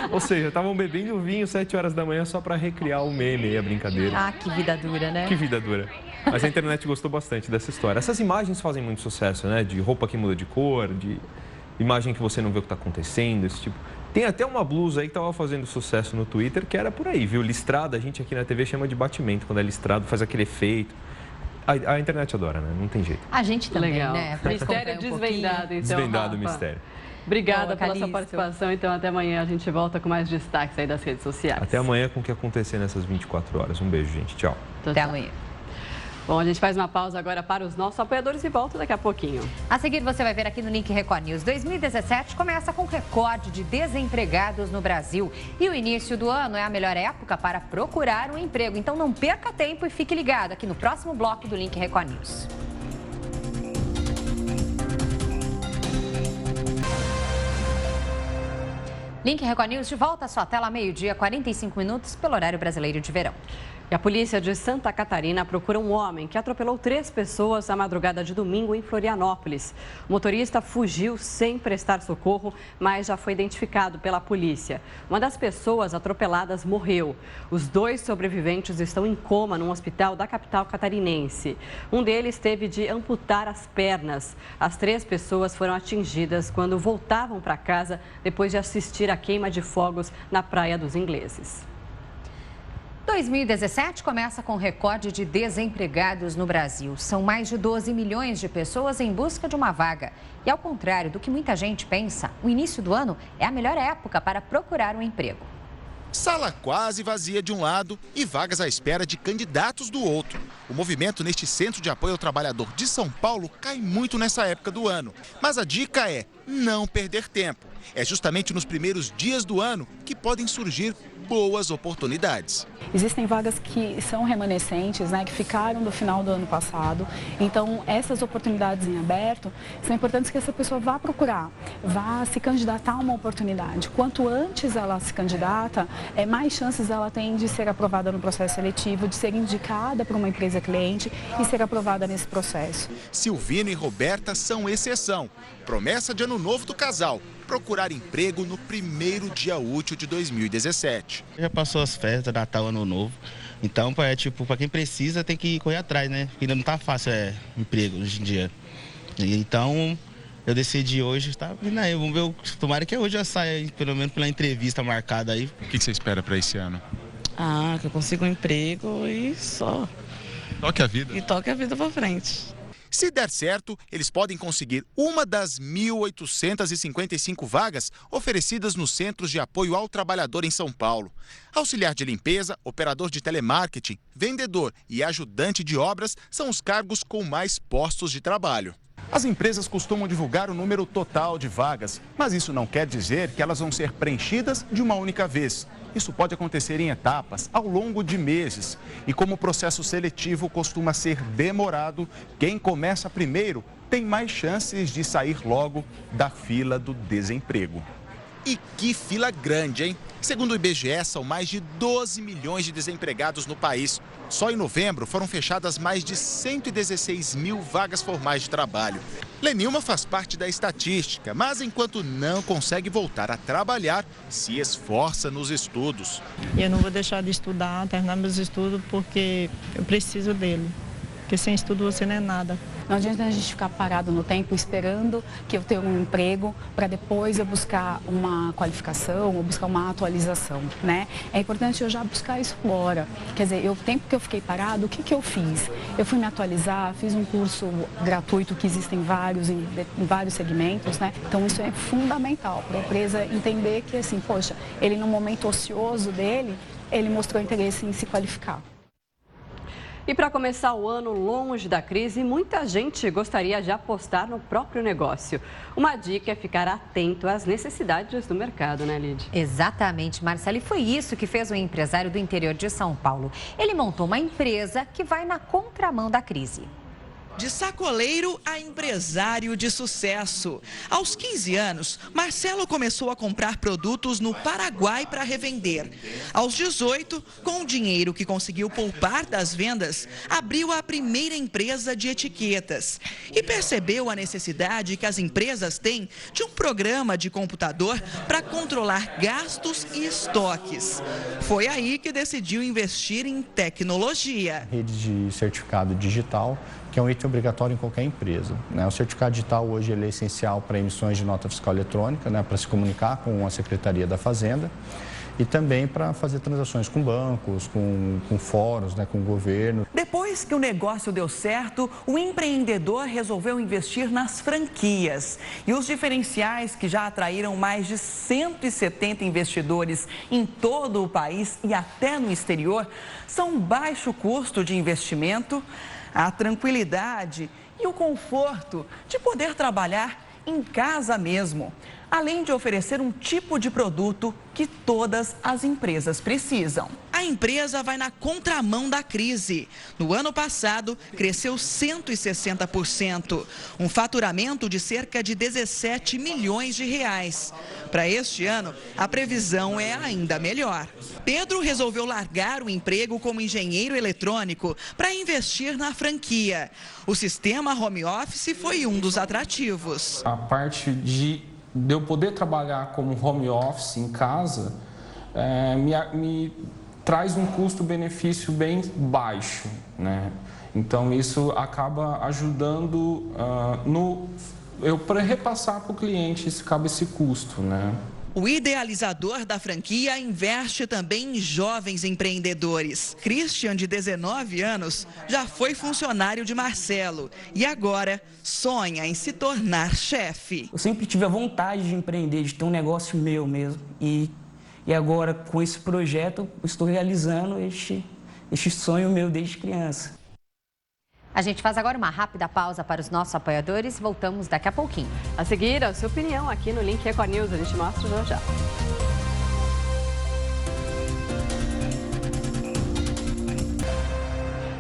Ou seja, estavam bebendo vinho 7 horas da manhã só pra recriar o meme e a brincadeira. Que vida dura, né? Que vida dura. Mas a internet gostou bastante dessa história. Essas imagens fazem muito sucesso, né? De roupa que muda de cor, de imagem que você não vê o que está acontecendo, esse tipo. Tem até uma blusa aí que estava fazendo sucesso no Twitter, que era por aí, viu? Listrada, a gente aqui na TV chama de batimento, quando é listrado, faz aquele efeito. A internet adora, né? Não tem jeito. A gente também, legal. né? Mistério desvendado, então. Desvendado o mistério. Obrigada pela sua participação. Então, até amanhã a gente volta com mais destaques aí das redes sociais. Até amanhã com o que acontecer nessas 24 horas. Um beijo, gente. Tchau. Até amanhã. Bom, a gente faz uma pausa agora para os nossos apoiadores e volta daqui a pouquinho. A seguir você vai ver aqui no Link Record News. 2017 começa com recorde de desempregados no Brasil. E o início do ano é a melhor época para procurar um emprego. Então não perca tempo e fique ligado aqui no próximo bloco do Link Record News. Link Record News de volta à sua tela, meio-dia, 45 minutos, pelo horário brasileiro de verão. E a polícia de Santa Catarina procura um homem que atropelou 3 pessoas na madrugada de domingo em Florianópolis. O motorista fugiu sem prestar socorro, mas já foi identificado pela polícia. Uma das pessoas atropeladas morreu. Os 2 sobreviventes estão em coma num hospital da capital catarinense. Um deles teve de amputar as pernas. As 3 pessoas foram atingidas quando voltavam para casa depois de assistir à queima de fogos na Praia dos Ingleses. 2017 começa com recorde de desempregados no Brasil. São mais de 12 milhões de pessoas em busca de uma vaga. E ao contrário do que muita gente pensa, o início do ano é a melhor época para procurar um emprego. Sala quase vazia de um lado e vagas à espera de candidatos do outro. O movimento neste Centro de Apoio ao Trabalhador de São Paulo cai muito nessa época do ano. Mas a dica é não perder tempo. É justamente nos primeiros dias do ano que podem surgir boas oportunidades. Existem vagas que são remanescentes, que ficaram do final do ano passado. Então, essas oportunidades em aberto são importantes que essa pessoa vá procurar, vá se candidatar a uma oportunidade. Quanto antes ela se candidata, mais chances ela tem de ser aprovada no processo seletivo, de ser indicada para uma empresa cliente e ser aprovada nesse processo. Silvino e Roberta são exceção. Promessa de ano novo do casal: procurar emprego no primeiro dia útil de 2017. Já passou as festas, Natal, Ano Novo. Então, para quem precisa, tem que correr atrás, né? Porque ainda não tá fácil emprego hoje em dia. Então, eu decidi hoje, tá? Vamos ver, tomara que hoje já saia, pelo menos pela entrevista marcada aí. O que você espera para esse ano? Que eu consiga um emprego e só. Toque a vida. E toque a vida para frente. Se der certo, eles podem conseguir uma das 1.855 vagas oferecidas nos Centros de Apoio ao Trabalhador em São Paulo. Auxiliar de limpeza, operador de telemarketing, vendedor e ajudante de obras são os cargos com mais postos de trabalho. As empresas costumam divulgar o número total de vagas, mas isso não quer dizer que elas vão ser preenchidas de uma única vez. Isso pode acontecer em etapas, ao longo de meses. E como o processo seletivo costuma ser demorado, quem começa primeiro tem mais chances de sair logo da fila do desemprego. E que fila grande, hein? Segundo o IBGE, são mais de 12 milhões de desempregados no país. Só em novembro foram fechadas mais de 116 mil vagas formais de trabalho. Lenilma faz parte da estatística, mas enquanto não consegue voltar a trabalhar, se esforça nos estudos. Eu não vou deixar de estudar, terminar meus estudos, porque eu preciso dele. Porque sem estudo você não é nada. Não adianta a gente ficar parado no tempo esperando que eu tenha um emprego para depois eu buscar uma qualificação ou buscar uma atualização, É importante eu já buscar isso agora. Quer dizer, o tempo que eu fiquei parado, o que eu fiz? Eu fui me atualizar, fiz um curso gratuito que existem vários em vários segmentos, Então isso é fundamental para a empresa entender que, assim, poxa, ele no momento ocioso dele, ele mostrou interesse em se qualificar. E para começar o ano longe da crise, muita gente gostaria de apostar no próprio negócio. Uma dica é ficar atento às necessidades do mercado, né, Lid? Exatamente, Marcela. E foi isso que fez um empresário do interior de São Paulo. Ele montou uma empresa que vai na contramão da crise. De sacoleiro a empresário de sucesso. Aos 15 anos, Marcelo começou a comprar produtos no Paraguai para revender. Aos 18, com o dinheiro que conseguiu poupar das vendas, abriu a primeira empresa de etiquetas. E percebeu a necessidade que as empresas têm de um programa de computador para controlar gastos e estoques. Foi aí que decidiu investir em tecnologia. Rede de certificado digital, que é um item obrigatório em qualquer empresa. O certificado digital hoje ele é essencial para emissões de nota fiscal eletrônica, para se comunicar com a Secretaria da Fazenda. e também para fazer transações com bancos, com fóruns, né, com o governo. Depois que o negócio deu certo, o empreendedor resolveu investir nas franquias. E os diferenciais que já atraíram mais de 170 investidores em todo o país e até no exterior são baixo custo de investimento, a tranquilidade e o conforto de poder trabalhar em casa mesmo, além de oferecer um tipo de produto que todas as empresas precisam. A empresa vai na contramão da crise. No ano passado, cresceu 160%, um faturamento de cerca de 17 milhões de reais. Para este ano, a previsão é ainda melhor. Pedro resolveu largar o emprego como engenheiro eletrônico para investir na franquia. O sistema home office foi um dos atrativos. A parte de eu poder trabalhar como home office em casa me traz um custo-benefício bem baixo, né? Então isso acaba ajudando para repassar para o cliente esse custo, né? O idealizador da franquia investe também em jovens empreendedores. Christian, de 19 anos, já foi funcionário de Marcelo e agora sonha em se tornar chefe. Eu sempre tive a vontade de empreender, de ter um negócio meu mesmo. E agora, com esse projeto, eu estou realizando este sonho meu desde criança. A gente faz agora uma rápida pausa para os nossos apoiadores e voltamos daqui a pouquinho. A seguir, a sua opinião aqui no Link Record News. A gente mostra já já.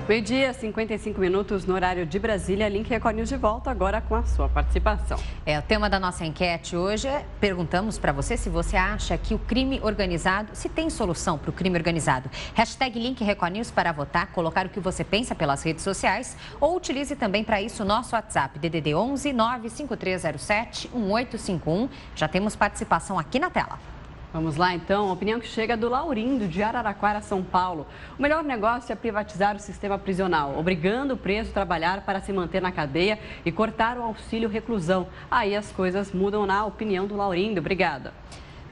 Meio-dia, 55 minutos no horário de Brasília. Link Record News de volta agora com a sua participação. O tema da nossa enquete hoje perguntamos para você se você acha que o crime organizado, se tem solução para o crime organizado. Hashtag Link Record News para votar, colocar o que você pensa pelas redes sociais ou utilize também para isso o nosso WhatsApp, DDD 11 95307 1851. Já temos participação aqui na tela. Vamos lá, então. A opinião que chega do Laurindo, de Araraquara, São Paulo. O melhor negócio é privatizar o sistema prisional, obrigando o preso a trabalhar para se manter na cadeia e cortar o auxílio reclusão. Aí as coisas mudam, na opinião do Laurindo. Obrigada.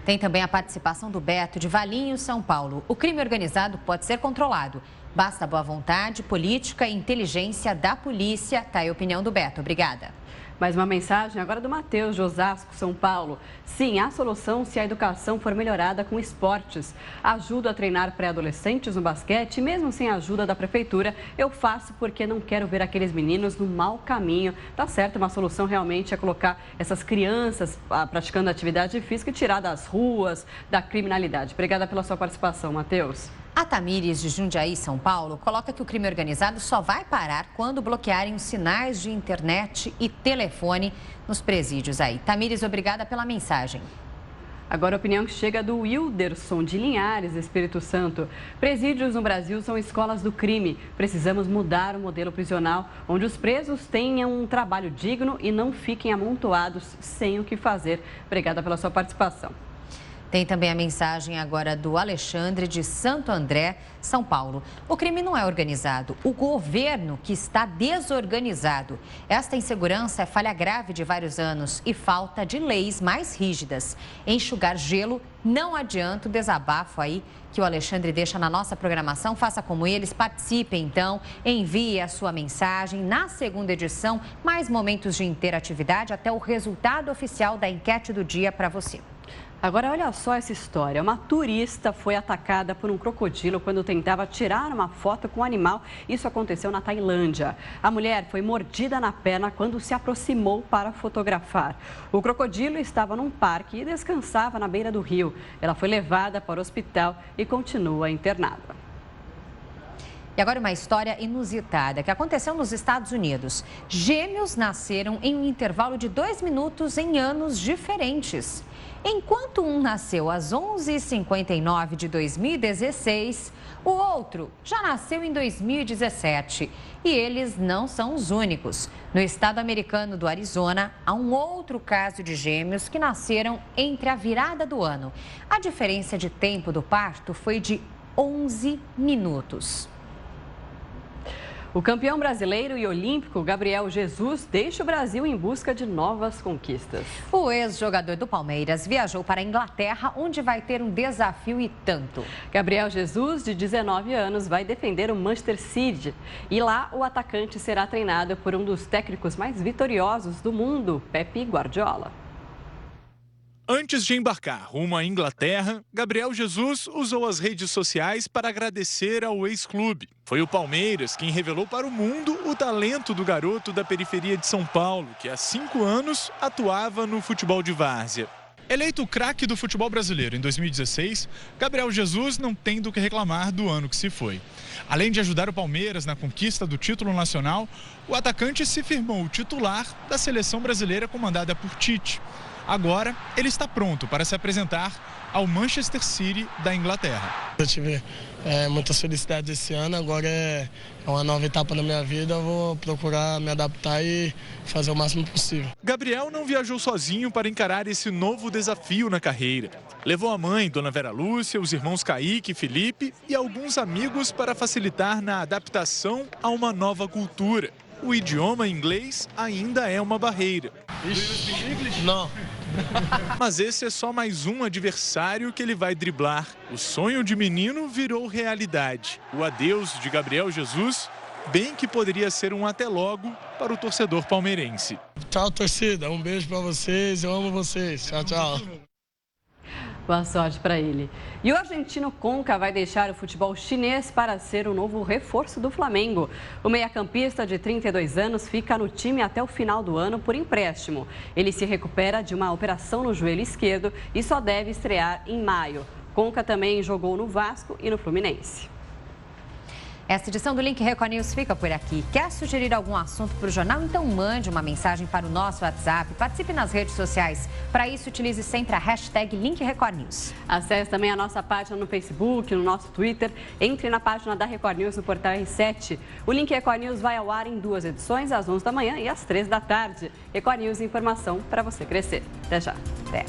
Tem também a participação do Beto, de Valinhos, São Paulo. O crime organizado pode ser controlado. Basta boa vontade, política e inteligência da polícia. Tá aí a opinião do Beto. Obrigada. Mais uma mensagem agora do Matheus, de Osasco, São Paulo. Sim, há solução se a educação for melhorada com esportes. Ajudo a treinar pré-adolescentes no basquete, mesmo sem a ajuda da prefeitura. Eu faço porque não quero ver aqueles meninos no mau caminho. Tá certo, uma solução realmente é colocar essas crianças praticando atividade física e tirar das ruas, da criminalidade. Obrigada pela sua participação, Matheus. A Tamires, de Jundiaí, São Paulo, coloca que o crime organizado só vai parar quando bloquearem os sinais de internet e telefone nos presídios aí. Tamires, obrigada pela mensagem. Agora a opinião que chega do Wilderson, de Linhares, Espírito Santo. Presídios no Brasil são escolas do crime. Precisamos mudar o modelo prisional, onde os presos tenham um trabalho digno e não fiquem amontoados sem o que fazer. Obrigada pela sua participação. Tem também a mensagem agora do Alexandre, de Santo André, São Paulo. O crime não é organizado, o governo que está desorganizado. Esta insegurança é falha grave de vários anos e falta de leis mais rígidas. Enxugar gelo não adianta, o desabafo aí que o Alexandre deixa na nossa programação. Faça como eles, participe então, envie a sua mensagem. Na segunda edição, mais momentos de interatividade até o resultado oficial da enquete do dia para você. Agora, olha só essa história. Uma turista foi atacada por um crocodilo quando tentava tirar uma foto com o animal. Isso aconteceu na Tailândia. A mulher foi mordida na perna quando se aproximou para fotografar. O crocodilo estava num parque e descansava na beira do rio. Ela foi levada para o hospital e continua internada. E agora uma história inusitada que aconteceu nos Estados Unidos. Gêmeos nasceram em um intervalo de 2 minutos em anos diferentes. Enquanto um nasceu às 11h59 de 2016, o outro já nasceu em 2017. E eles não são os únicos. No estado americano do Arizona, há um outro caso de gêmeos que nasceram entre a virada do ano. A diferença de tempo do parto foi de 11 minutos. O campeão brasileiro e olímpico Gabriel Jesus deixa o Brasil em busca de novas conquistas. O ex-jogador do Palmeiras viajou para a Inglaterra, onde vai ter um desafio e tanto. Gabriel Jesus, de 19 anos, vai defender o Manchester City. E lá o atacante será treinado por um dos técnicos mais vitoriosos do mundo, Pep Guardiola. Antes de embarcar rumo à Inglaterra, Gabriel Jesus usou as redes sociais para agradecer ao ex-clube. Foi o Palmeiras quem revelou para o mundo o talento do garoto da periferia de São Paulo, que há 5 anos atuava no futebol de várzea. Eleito o craque do futebol brasileiro em 2016, Gabriel Jesus não tem do que reclamar do ano que se foi. Além de ajudar o Palmeiras na conquista do título nacional, o atacante se firmou titular da seleção brasileira comandada por Tite. Agora, ele está pronto para se apresentar ao Manchester City da Inglaterra. Eu tive muitas felicidades esse ano, agora é uma nova etapa na minha vida, eu vou procurar me adaptar e fazer o máximo possível. Gabriel não viajou sozinho para encarar esse novo desafio na carreira. Levou a mãe, Dona Vera Lúcia, os irmãos Kaique e Felipe e alguns amigos para facilitar na adaptação a uma nova cultura. O idioma inglês ainda é uma barreira. Não. Mas esse é só mais um adversário que ele vai driblar. O sonho de menino virou realidade. O adeus de Gabriel Jesus, bem que poderia ser um até logo para o torcedor palmeirense. Tchau, torcida. Um beijo para vocês. Eu amo vocês. Tchau, tchau. Boa sorte para ele. E o argentino Conca vai deixar o futebol chinês para ser o novo reforço do Flamengo. O meia-campista de 32 anos fica no time até o final do ano por empréstimo. Ele se recupera de uma operação no joelho esquerdo e só deve estrear em maio. Conca também jogou no Vasco e no Fluminense. Esta edição do Link Record News fica por aqui. Quer sugerir algum assunto para o jornal? Então mande uma mensagem para o nosso WhatsApp. Participe nas redes sociais. Para isso, utilize sempre a hashtag Link Record News. Acesse também a nossa página no Facebook, no nosso Twitter. Entre na página da Record News no portal R7. O Link Record News vai ao ar em 2 edições, às 11 da manhã e às 3 da tarde. Record News, informação para você crescer. Até já. Até.